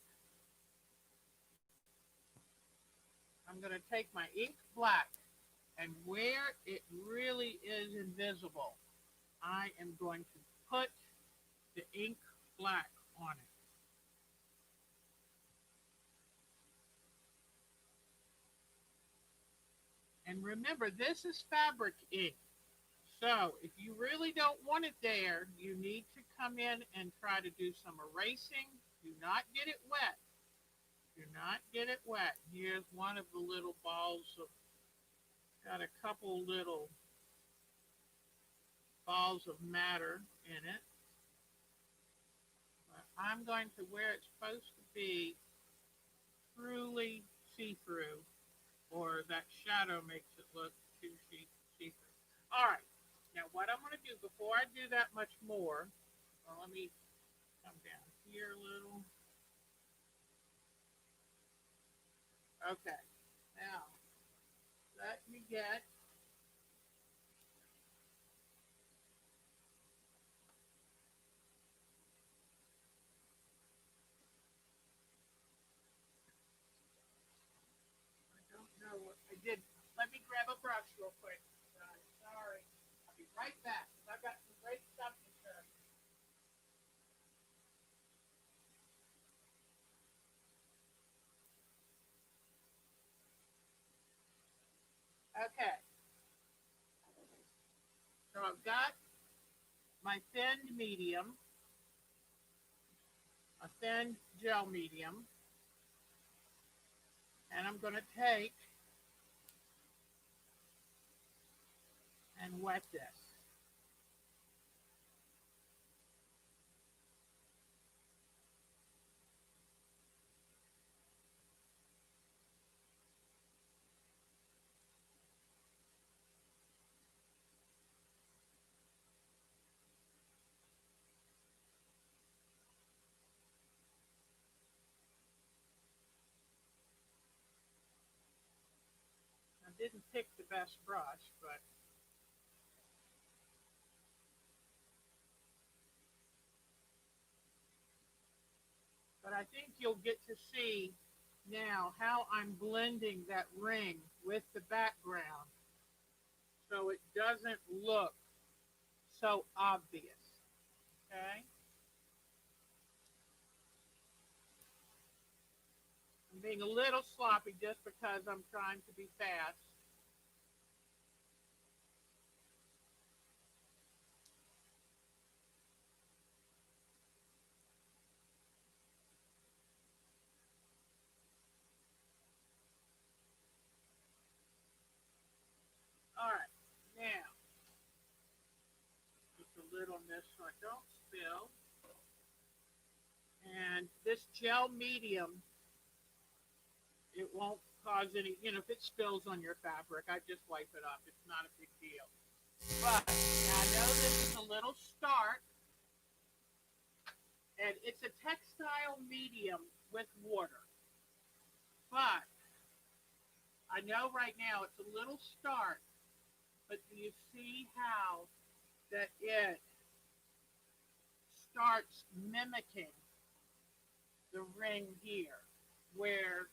I'm going to take my ink black, and where it really is invisible, I am going to put the ink black on it. And remember, this is fabric ink. So if you really don't want it there, you need to come in and try to do some erasing. Do not get it wet. Do not get it wet. Here's one of the little balls of, got a couple little balls of matter in it. But I'm going to where it's supposed to be truly see-through, or that shadow makes it look too see-through. All right. Now what I'm going to do before I do that much more, well, let me come down here a little. Okay. Now let me get I don't know what I did. Let me grab a brush real right back. I've got some great stuff to show you. Okay, so I've got my thinned medium, a thin gel medium, and I'm going to take and wet this. I didn't pick the best brush, but I think you'll get to see now how I'm blending that ring with the background so it doesn't look so obvious. Okay? I'm being a little sloppy just because I'm trying to be fast. All right, now, just a little on this so I don't spill. And this gel medium, it won't cause any, if it spills on your fabric, I just wipe it off. It's not a big deal. But now I know this is a little stark, and it's a textile medium with water. But I know right now it's a little stark, but do you see how that it starts mimicking the ring here, where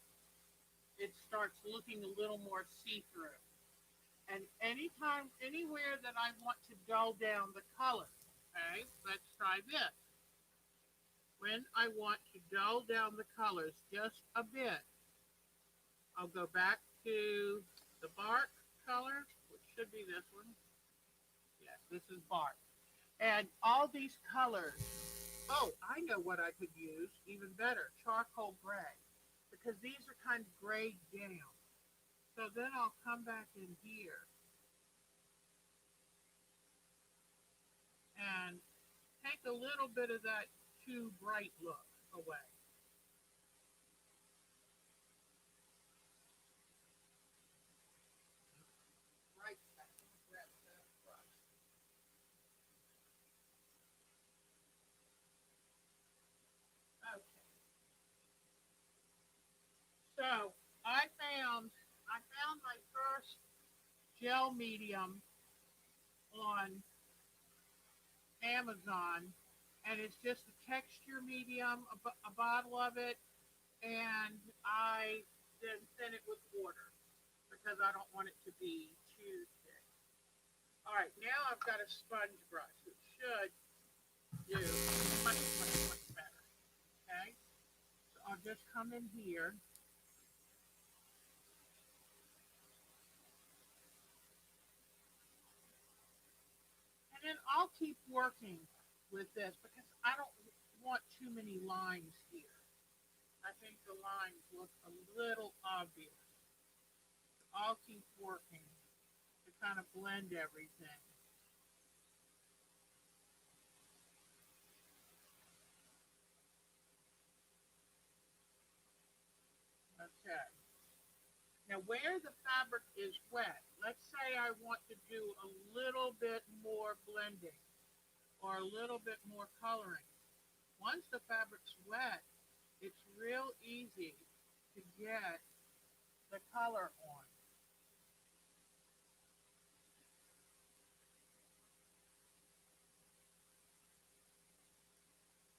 it starts looking a little more see-through? And anytime, anywhere that I want to dull down the color, okay, let's try this. When I want to dull down the colors just a bit, I'll go back to the bark color, which should be this one. Yes, this is bark. And all these colors, oh, I know what I could use even better, charcoal gray, because these are kind of grayed down. So then I'll come back in here and take a little bit of that too bright look away. Right back. Grab that brush. Okay. So I found my first gel medium on Amazon, and it's just a texture medium, a bottle of it, and I then thin it with water because I don't want it to be too thick. All right, now I've got a sponge brush, which should do much, much, much better. Okay, so I'll just come in here, and then I'll keep working with this because I don't want too many lines here. I think the lines look a little obvious. I'll keep working to kind of blend everything. Okay. Now where the fabric is wet, let's say I want to do a little bit more blending or a little bit more coloring. Once the fabric's wet, it's real easy to get the color on.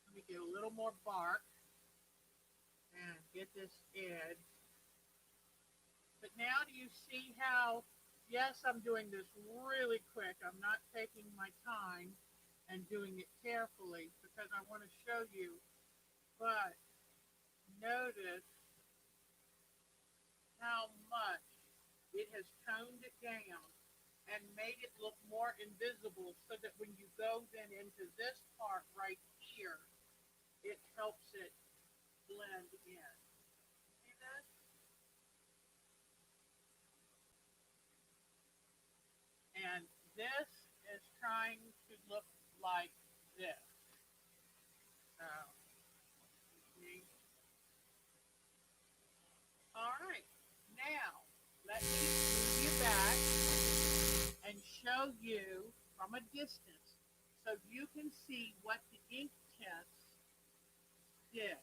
Let me get a little more bark and get this edge. But now do you see how Yes, I'm doing this really quick. I'm not taking my time and doing it carefully because I want to show you. But notice how much it has toned it down and made it look more invisible so that when you go then into this part right here, it helps it blend in. See that? And this is trying to look like this. So, see? All right. Now, let me move you back and show you from a distance so you can see what the ink tints did,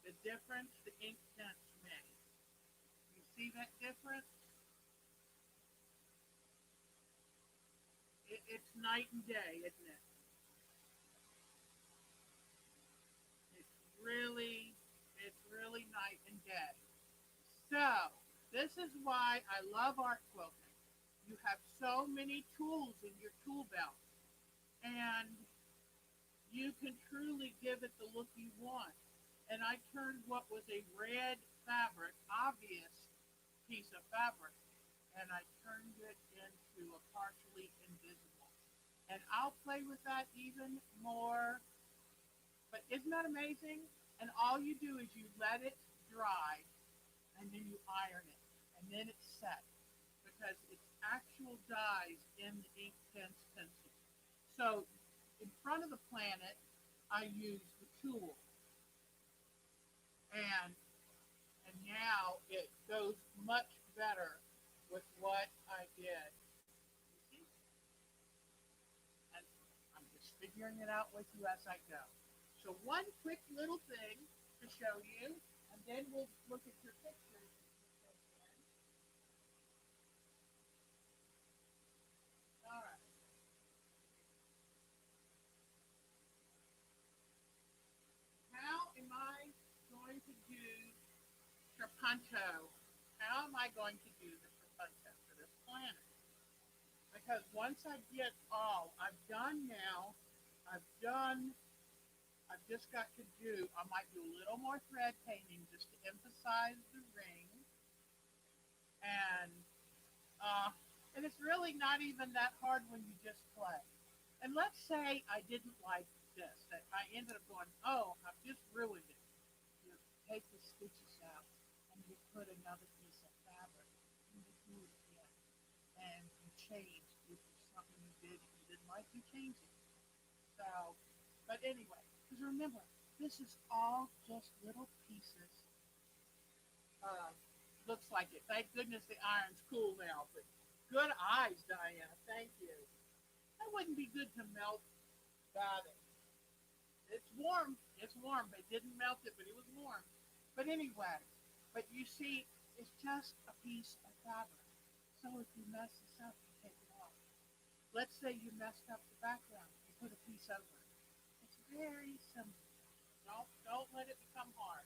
the difference the ink tints made. You see that difference? It's night and day, isn't it? It's really, it's really night and day. So, this is why I love art quilting. You have so many tools in your tool belt, and you can truly give it the look you want. And I turned what was a red fabric, obvious piece of fabric, and I turned it into a partially invisible. And I'll play with that even more. But isn't that amazing? And all you do is you let it dry and then you iron it. And then it's set because it's actual dyes in the ink tints pencil. So in front of the planet, I use the tool. And and now it goes much better with what I did. You see? And I'm just figuring it out with you as I go. So one quick little thing to show you, and then we'll look at your pictures. All right. How am I going to do trapunto? How am I going to do the trapunto for this planet? Because once I get all I've done now, I've done, I've just got to do, I might do a little more thread painting just to emphasize the ring. And, uh, and it's really not even that hard when you just play. And let's say I didn't like this, that I ended up going, oh, I've just ruined it. You take the stitches out and you put another piece of fabric and you do it again. And you change if it's something you did and you didn't like, you change it. So, but anyway, because remember, this is all just little pieces. Uh, looks like it. Thank goodness the iron's cool now. But good eyes, Diana. Thank you. That wouldn't be good to melt that. It's warm. It's warm. They didn't melt it, but it was warm. But anyway, but you see, it's just a piece of fabric. So if you mess this up, you take it off. Let's say you messed up the background. You put a piece over it. It's very simple. Don't let it become hard.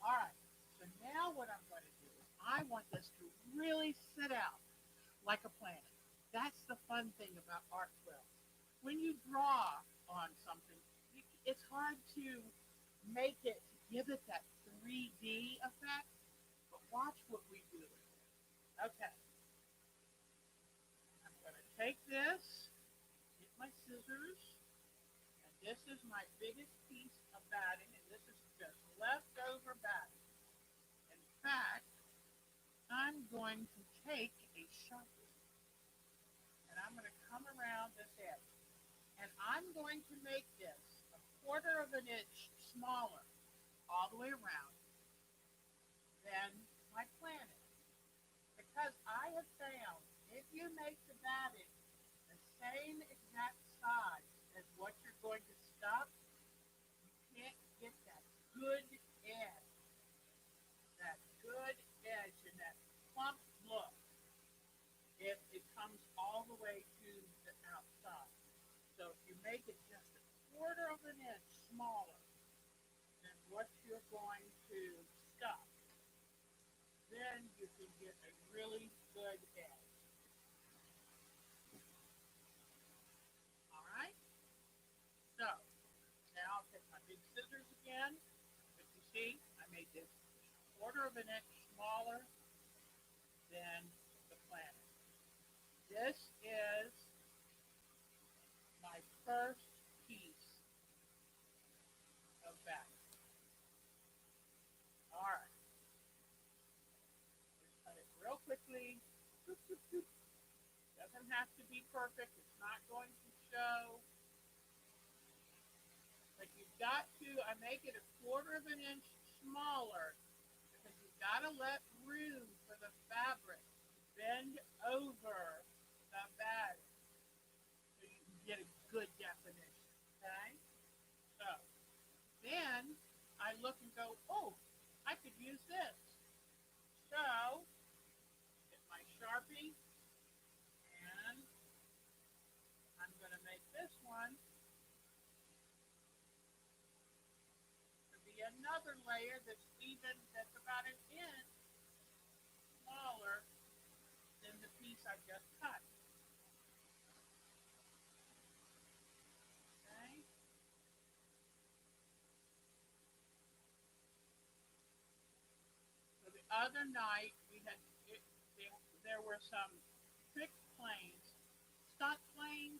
All right. So now what I'm going to do is I want this to really sit out like a planet. That's the fun thing about art quilts. When you draw on something, it's hard to make it, to give it that 3D effect. But watch what we do with it. Okay, I'm going to take this, get my scissors, and this is my biggest piece of batting, and this is just leftover batting. In fact, I'm going to take a Sharpie, and I'm going to come around this edge. And I'm going to make this a quarter of an inch smaller all the way around than my planet. Because I have found if you make the batting the same exact size as what you're going to stuff, you can't get that good edge, that good edge and that plump look if it comes all the way to the outside. So if you make it just a quarter of an inch smaller than what you're going to stuff, then you can get a really good edge. See, I made this a quarter of an inch smaller than the planet. This is my first piece of back. All right, just cut it real quickly. Boop, boop, boop. Doesn't have to be perfect. It's not going to show. But you've got to, I make it a quarter of an inch smaller because you've got to let room for the fabric to bend over the bag so you can get a good definition. Okay? So then I look and go, oh, I could use this. So get my Sharpie and I'm going to make this one to be another layer that's about an inch smaller than the piece I just cut. Okay? So the other night we had there were some trick planes, stunt planes,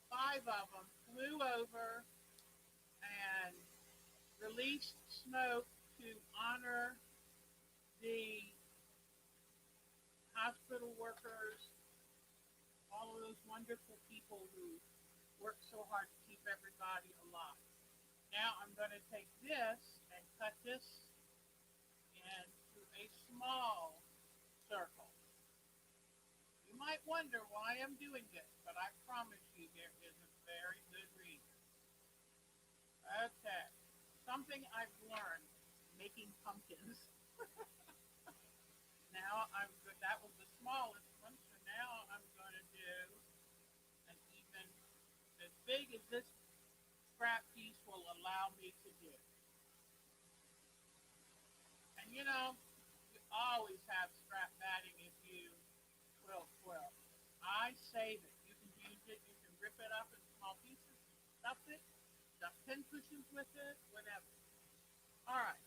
5 of them flew over and released smoke to honor the hospital workers, all of those wonderful people who work so hard to keep everybody alive. Now I'm going to take this and cut this into a small circle. You might wonder why I'm doing this, but I promise you there is a very good reason. Okay, something I've learned making pumpkins. Now that was the smallest one, so now I'm going to do an even as big as this scrap piece will allow me to do. And you know, you always have scrap batting if you quilt. I save it. You can use it, you can rip it up in small pieces, stuff it, stuff pin cushions with it, whatever. Alright,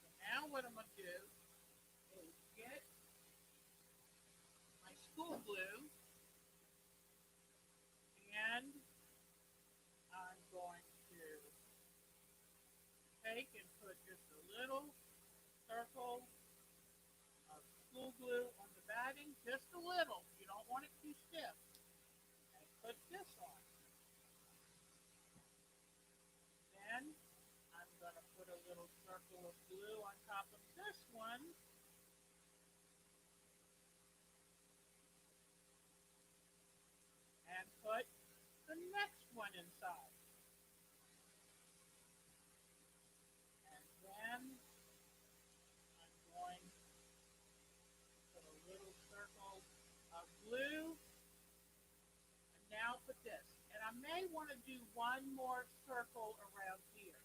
so now what I'm going to do is get my school glue and I'm going to take and put just a little circle of school glue on the batting, just a little. You don't want it too stiff. And put this on. Then I'm going to put a little circle of glue on top of this one. And put the next one inside. And then I'm going to put a little circle of glue. And now put this. And I may want to do one more circle around here.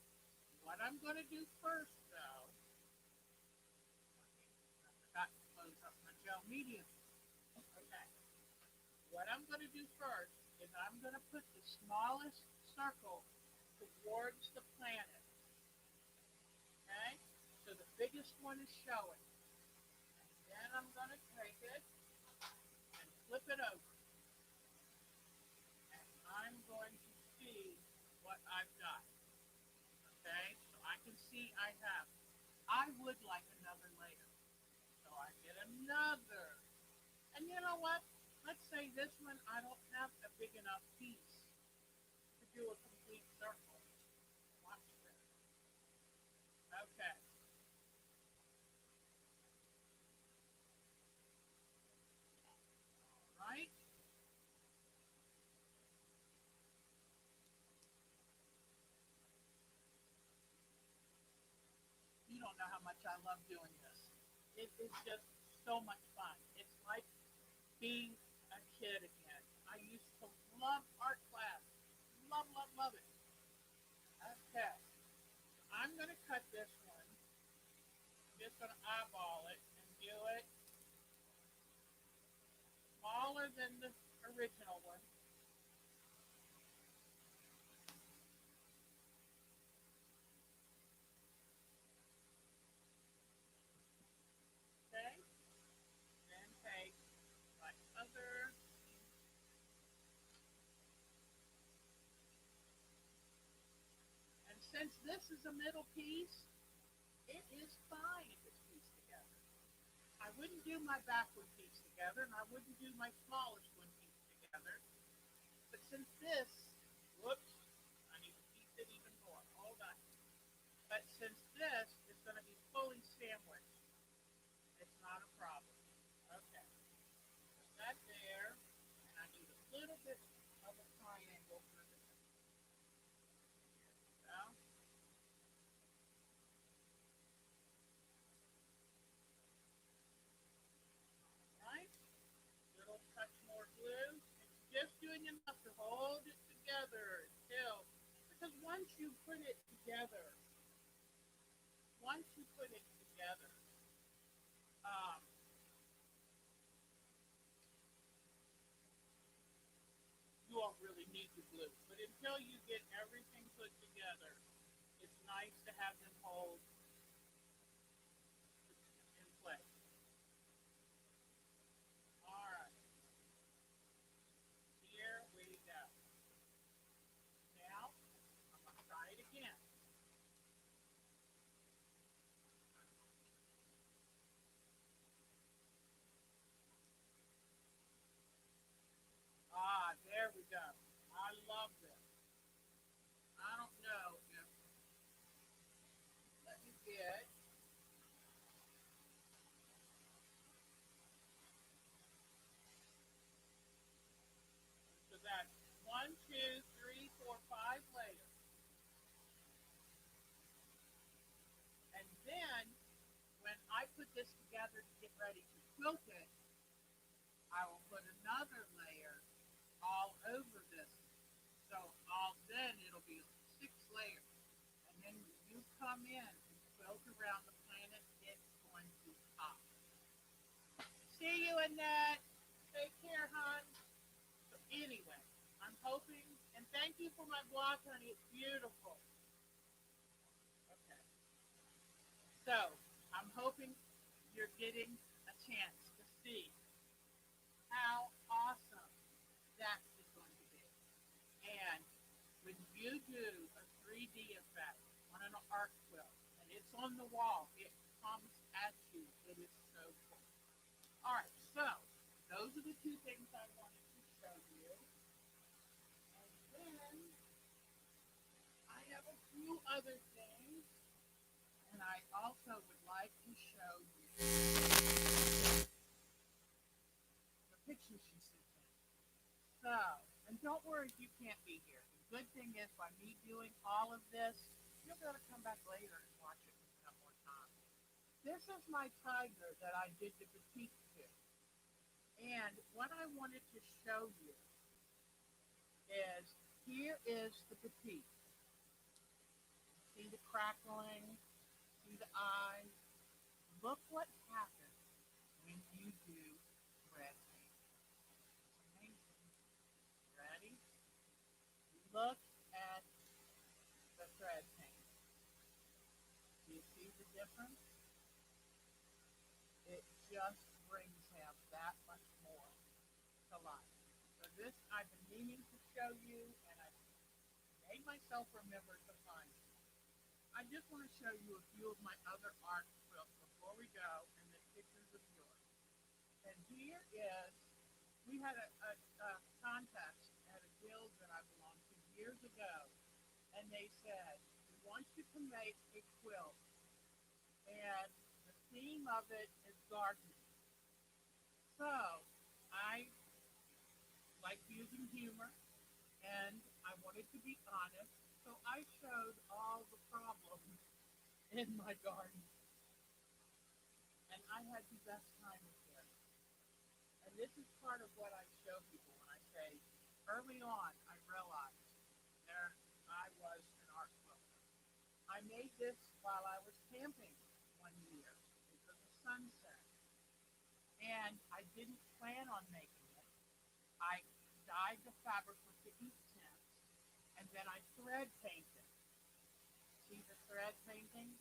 What I'm going to do first, though, I forgot to close up my gel medium. Okay. What I'm going to do first is I'm going to put the smallest circle towards the planet. Okay? So the biggest one is showing. And then I'm going to take it and flip it over. And I'm going to see what I've got. Okay? So I can see I have. I would like another layer. So I get another. And you know what? Let's say this one I don't have a big enough piece to do a complete circle. Watch this. Okay. All right. You don't know how much I love doing this. It is just so much fun. It's like being a kid again. I used to love art class. Love, love, love it. Okay. I'm going to cut this one. I'm just going to eyeball it and do it smaller than the original one. is a middle piece, it is fine if it's pieced together. I wouldn't do my backward piece together, and I wouldn't do my smallest one piece together. But since this, whoops, I need to piece it even more. Hold on. But since this is going to be fully sandwiched, it's not a problem. Okay, put that there, and I need a little bit of a triangle for this. Here we go. Right? Little touch more glue. It's just doing enough to hold it together until, because together, once you put it together, um, you won't really need the glue. But until you get everything put together, it's nice to have them hold in place. All right, here we go. Now, I'm going to try it again. Ah, there we go. I love this. I don't know if, let me get, so that's one, two, three, four, 5 layers. And then when I put this together to get ready to quilt it, I will put another layer all over this. So all then it'll be 6 layers. And then when you come in and quilt around the planet, it's going to pop. See you, Annette. Take care, hon. So anyway, I'm hoping, and thank you for my block, honey. It's beautiful. Okay. So I'm hoping you're getting a chance to see how awesome that is going to be. And when you do a 3D effect on an art quilt and it's on the wall, it comes at you. It is so cool. All right, so those are the two things I wanted to show you. And then I have a few other things, and I also would like to show you the picture she sent in. So, and don't worry if you can't be here. The good thing is, by me doing all of this, you'll be able to come back later and watch it one more time. This is my tiger that I did the petite to. And what I wanted to show you is, here is the petite. See the crackling? See the eyes? Look what happens when you do thread painting. Ready? Look at the thread painting. Do you see the difference? It just brings him that much more to life. So this I've been meaning to show you, and I made myself remember to find it. I just want to show you a few of my other art quilts before we go, and then pictures of yours. And here is, we had a contest at a guild that I belonged to years ago, and they said, we want you to make a quilt, and the theme of it is gardening. So I like using humor, and I wanted to be honest, so I showed all the problems in my garden, and I had the best time with it. And this is part of what I show people when I say, early on, I realized there I was an art quilter. I made this while I was camping one year. It was a sunset, and I didn't plan on making it. I dyed the fabric with the ink tints, and then I thread painted. See the thread painting?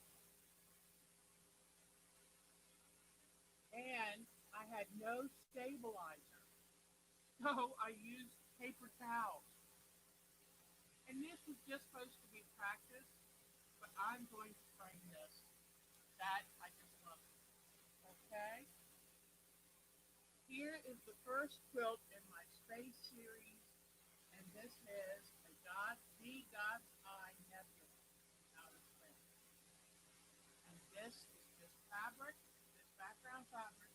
And I had no stabilizer, so I used paper towels. And this was just supposed to be practice, but I'm going to frame this. That I just love it. Okay. Here is the first quilt in my space series, and this is the God's Eye Nebula out of space. And this is just fabric, this background fabric,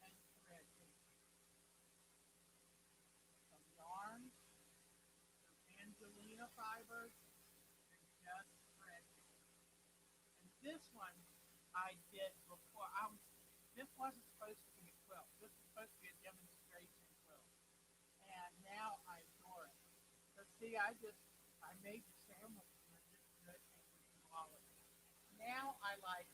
and thread some yarn, some Angelina fibers, and just thread. And this one I did before I was. This wasn't supposed to be a quilt. This was supposed to be a demonstration quilt, and now I adore it. But see, I made the sandwich and I just thread through all of it. Now I like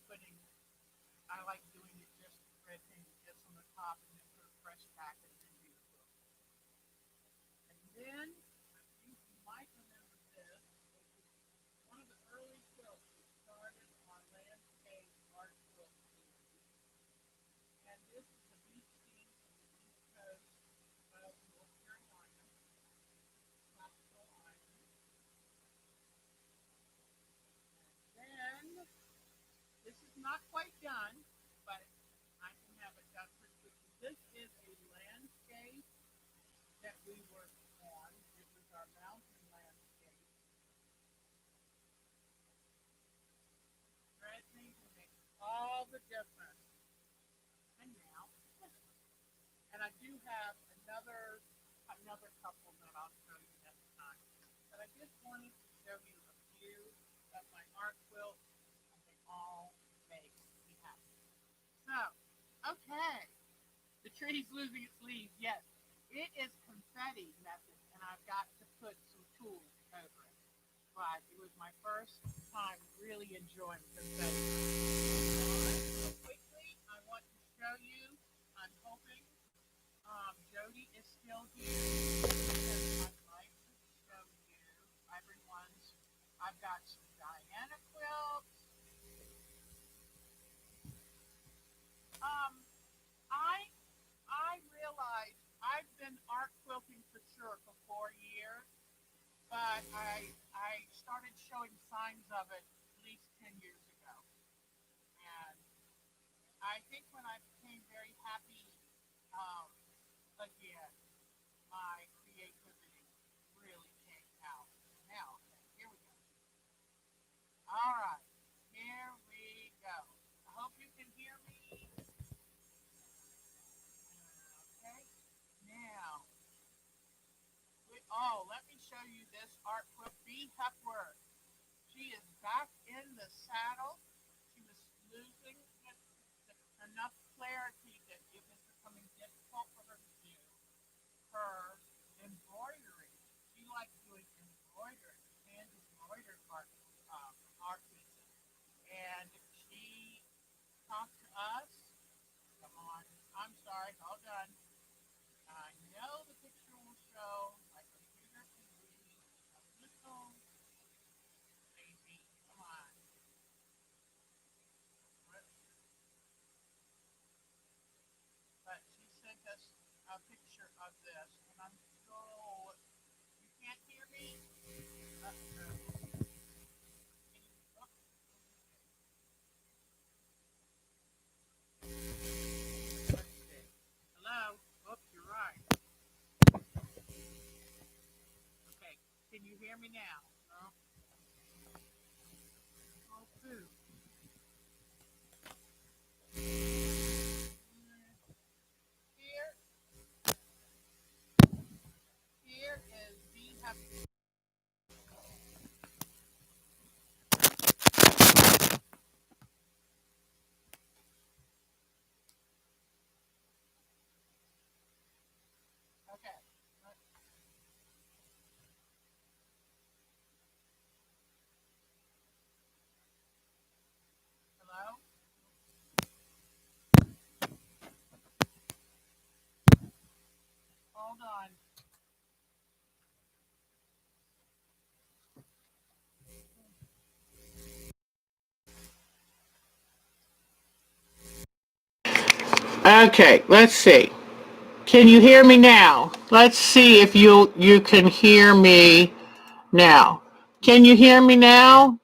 doing it just thread just on the top and then put a fresh back and then do the quilt. And then I think you might remember this. This is one of the early quilts that started on landscape art quilt series. And this is a beach scene from the east coast of North Carolina, tropical island. And then this is not quite done, but I can have it done pretty quickly. This is a landscape that we worked on. It was our mountain landscape. Threatening to make all the difference. And now this one. And I do have another couple that I'll show you next time. But I just wanted to show you a few of my art quilts, and they all make me happy. So, okay, the tree's losing its leaves. Yes, it is confetti method, and I've got to put some tools over it. But it was my first time really enjoying confetti. So quickly, I want to show you. I'm hoping Jody is still here. And I'd like to show you everyone's. I've got some Diana quilts. Um, I I realize I've been art quilting for sure for 4 years, but I started showing signs of it at least 10 years ago, and I think when I became very happy um, again, my creativity really came out. Now, okay, here we go. All right, here we go. I hope you can hear me. Okay, now let me show you this art quilt. B. Hepworth. She is back in the saddle. She was losing enough clarity that it was becoming difficult for her to do her embroidery. She likes doing embroidery, hand embroidered art pieces. And she talked to us. Come on. I'm sorry. All done. I know the picture will show. My computer can be a little lazy. Come on. But she sent us a picture of this, and I'm so. You can't hear me? Uh-oh. Oh, let's see. Hello? Oops, you're right. Okay. Can you hear me now? No? Oh, poo. Here, here is the okay. Hello? Hold on. Okay, let's see. Can you hear me now? Let's see if you can hear me now. Can you hear me now?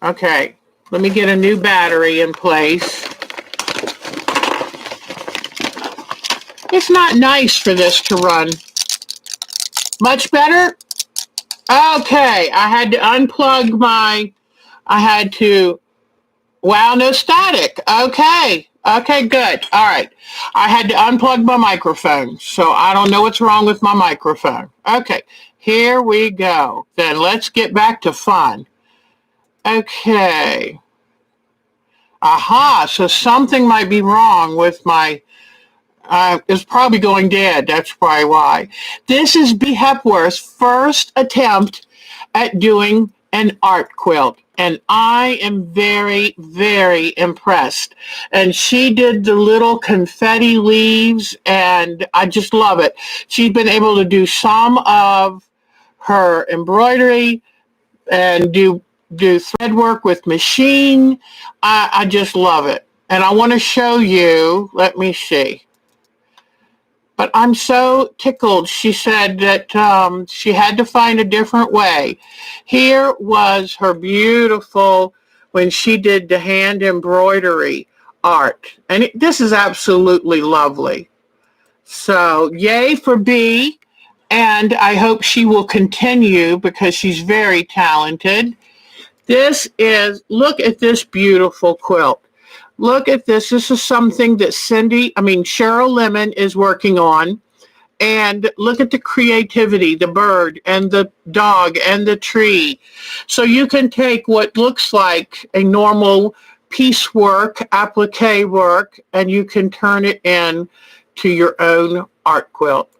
Okay, let me get a new battery in place. It's not nice for this to run. Much better? Okay, I had to unplug wow, no static. Okay, good. All right. I had to unplug my microphone, so I don't know what's wrong with my microphone. Okay, here we go. Then let's get back to fun. Okay. Aha, so something might be wrong with my, it's probably going dead. That's probably why. This is B. Hepworth's first attempt at doing an art quilt. And I am very, very impressed. And she did the little confetti leaves, and I just love it. She's been able to do some of her embroidery and do thread work with machine. I just love it. And I want to show you, let me see. But I'm so tickled. She said that she had to find a different way. Here was her beautiful, when she did the hand embroidery art. And this is absolutely lovely. So yay for B. And I hope she will continue because she's very talented. Look at this beautiful quilt. Look at this. This is something that Cheryl Lemon is working on. And look at the creativity, the bird and the dog and the tree. So you can take what looks like a normal piecework, applique work, and you can turn it in to your own art quilt.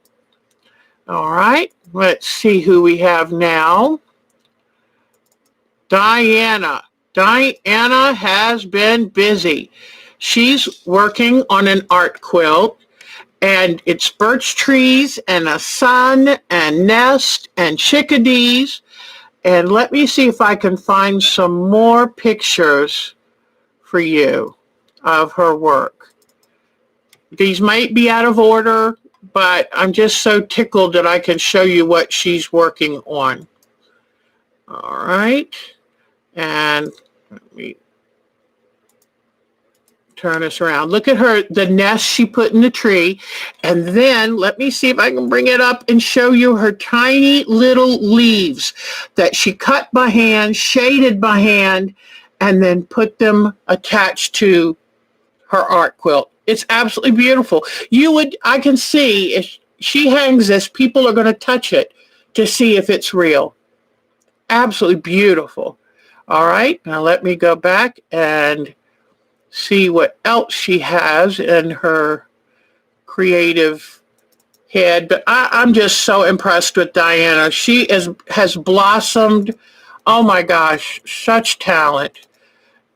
All right, let's see who we have now. Diana. Diana has been busy. She's working on an art quilt, and it's birch trees and a sun and nest and chickadees. And let me see if I can find some more pictures for you of her work. These might be out of order, but I'm just so tickled that I can show you what she's working on. All right. And let me turn this around. Look at the nest she put in the tree. And then let me see if I can bring it up and show you her tiny little leaves that she cut by hand, shaded by hand, and then put them attached to her art quilt. It's absolutely beautiful. I can see if she hangs this, people are going to touch it to see if it's real. Absolutely beautiful. All right, now let me go back and see what else she has in her creative head. But I'm just so impressed with Diana. She has blossomed. Oh my gosh, such talent.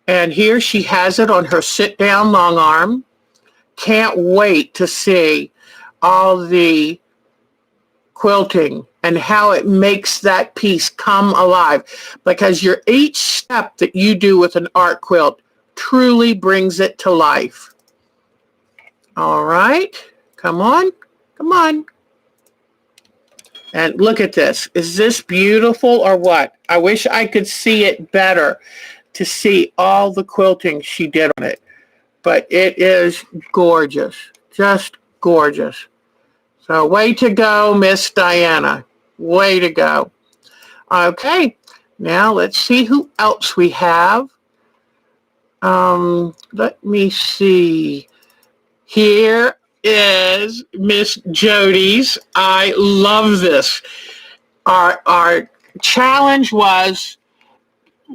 And here she has it on her sit-down long arm. Can't wait to see all the quilting and how it makes that piece come alive, because each step that you do with an art quilt truly brings it to life. All right, come on. And look at this. Is this beautiful or what? I wish I could see it better to see all the quilting she did on it, but it is gorgeous, just gorgeous. So way to go, Miss Diana. Way to go. Okay, now let's see who else we have. Let me see. Here is Miss Jody's. I love this. Our challenge was,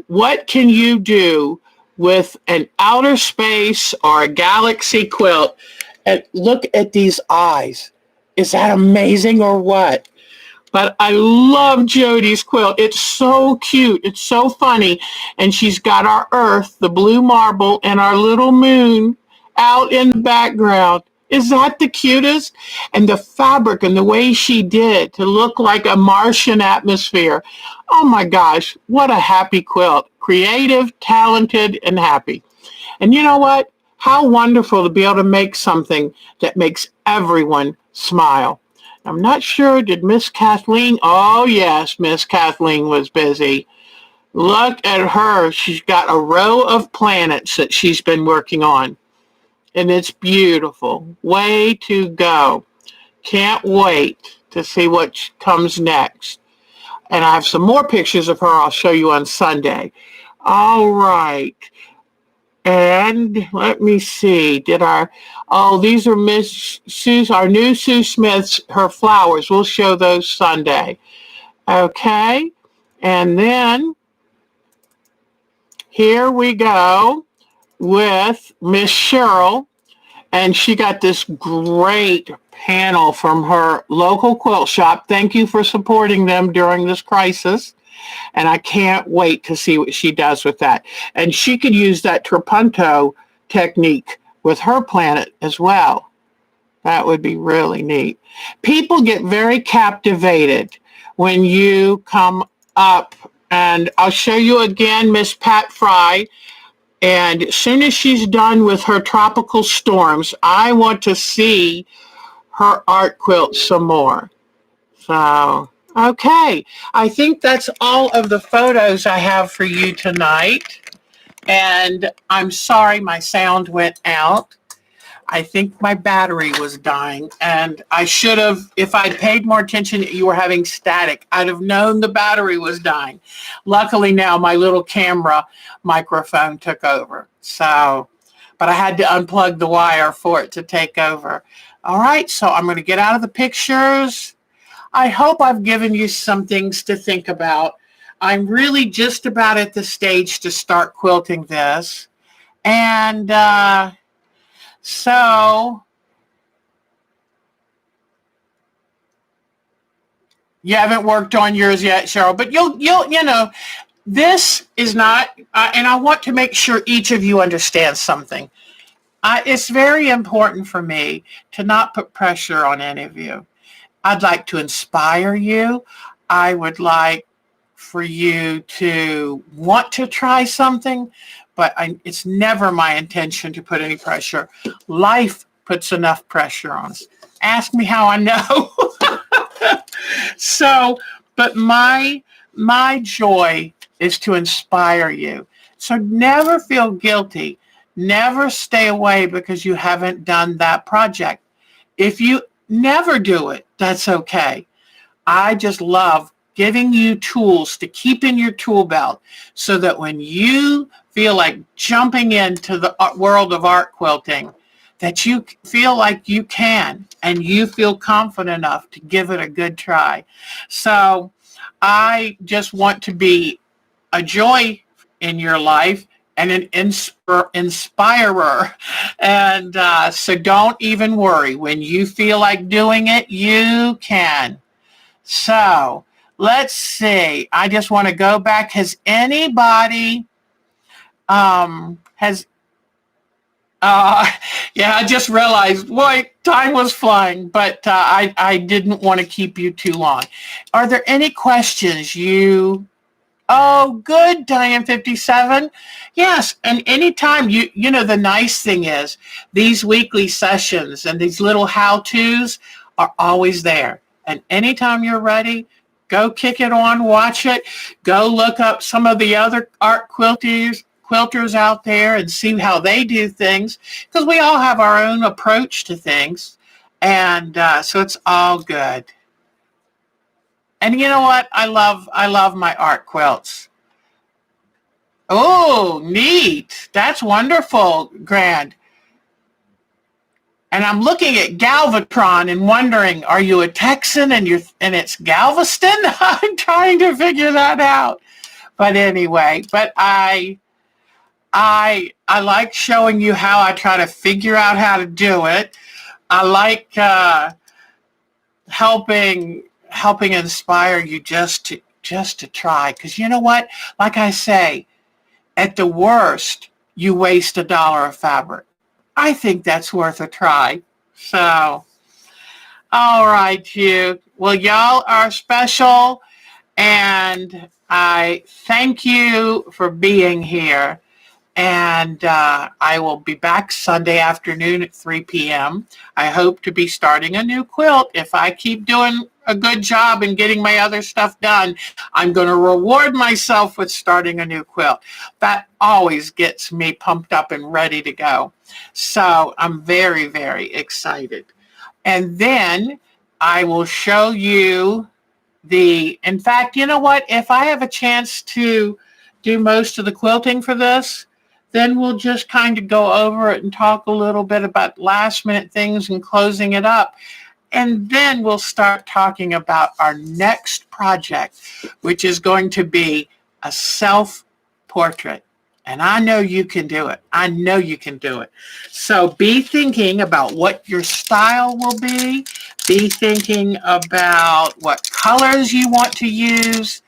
what can you do with an outer space or a galaxy quilt? And look at these eyes. Is that amazing or what? But I love Jody's quilt. It's so cute. It's so funny. And she's got our earth, the blue marble, and our little moon out in the background. Is that the cutest? And the fabric and the way she did to look like a Martian atmosphere. Oh my gosh, what a happy quilt. Creative, talented, and happy. And you know what? How wonderful to be able to make something that makes everyone smile. I'm not sure, did Miss Kathleen? Oh yes, Miss Kathleen was busy. Look at her. She's got a row of planets that she's been working on. And it's beautiful. Way to go. Can't wait to see what comes next. And I have some more pictures of her I'll show you on Sunday. All right. And let me see. These are Miss Sue, our new Sue Smith's, her flowers. We'll show those Sunday. Okay. And then here we go with Miss Cheryl. And she got this great panel from her local quilt shop. Thank you for supporting them during this crisis. And I can't wait to see what she does with that. And she could use that trapunto technique with her planet as well. That would be really neat. People get very captivated when you come up. And I'll show you again, Miss Pat Fry. And as soon as she's done with her tropical storms, I want to see her art quilt some more. So, okay. I think that's all of the photos I have for you tonight. And I'm sorry my sound went out. I think my battery was dying, and I should have, if I'd paid more attention, you were having static. I'd have known the battery was dying. Luckily now my little camera microphone took over. So, but I had to unplug the wire for it to take over. All right, so I'm going to get out of the pictures. I hope I've given you some things to think about. I'm really just about at the stage to start quilting this. And, so you haven't worked on yours yet, Cheryl, but you'll, this is not, and I want to make sure each of you understands something. It's very important for me to not put pressure on any of you. I'd like to inspire you. I would like for you to want to try something, but it's never my intention to put any pressure. Life puts enough pressure on us. Ask me how I know. So, but my joy is to inspire you. So never feel guilty. Never stay away because you haven't done that project. If you never do it, that's okay. I just love giving you tools to keep in your tool belt so that when you feel like jumping into the world of art quilting, that you feel like you can and you feel confident enough to give it a good try. So I just want to be a joy in your life and an inspirer. And so don't even worry. When you feel like doing it, you can. So let's see. I just want to go back. Has anybody yeah, I just realized, boy, time was flying, but I didn't want to keep you too long. Are there any questions Oh, good, Diane 57. Yes, and anytime you know, the nice thing is these weekly sessions and these little how-tos are always there. And anytime you're ready, go kick it on, watch it, go look up some of the other art quilters out there and see how they do things, because we all have our own approach to things. And so it's all good. And you know what? I love my art quilts. Oh, neat. That's wonderful, Grand. And I'm looking at Galvatron and wondering, are you a Texan and it's Galveston? I'm trying to figure that out. But anyway, I like showing you how I try to figure out how to do it. I like helping inspire you just to try. Because you know what? Like I say, at the worst, you waste $1 of fabric. I think that's worth a try. So, all right, you. Well, y'all are special, and I thank you for being here. And I will be back Sunday afternoon at 3 p.m. I hope to be starting a new quilt if I keep doing a good job in getting my other stuff done. I'm going to reward myself with starting a new quilt. That always gets me pumped up and ready to go. So I'm very, very excited. And then I will show you in fact, you know what? If I have a chance to do most of the quilting for this, then we'll just kind of go over it and talk a little bit about last minute things and closing it up. And then we'll start talking about our next project, which is going to be a self-portrait. And I know you can do it. I know you can do it. So be thinking about what your style will be. Be thinking about what colors you want to use,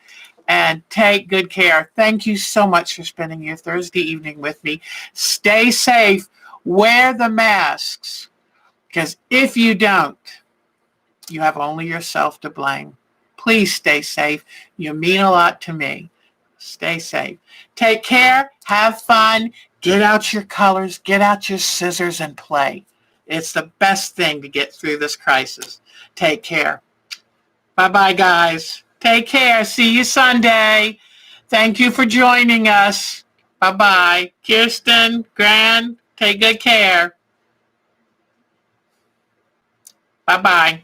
and take good care. Thank you so much for spending your Thursday evening with me. Stay safe. Wear the masks, because if you don't, you have only yourself to blame. Please stay safe. You mean a lot to me. Stay safe. Take care. Have fun. Get out your colors. Get out your scissors and play. It's the best thing to get through this crisis. Take care. Bye-bye, guys. Take care. See you Sunday. Thank you for joining us. Bye-bye. Kirsten, Gran, take good care. Bye-bye.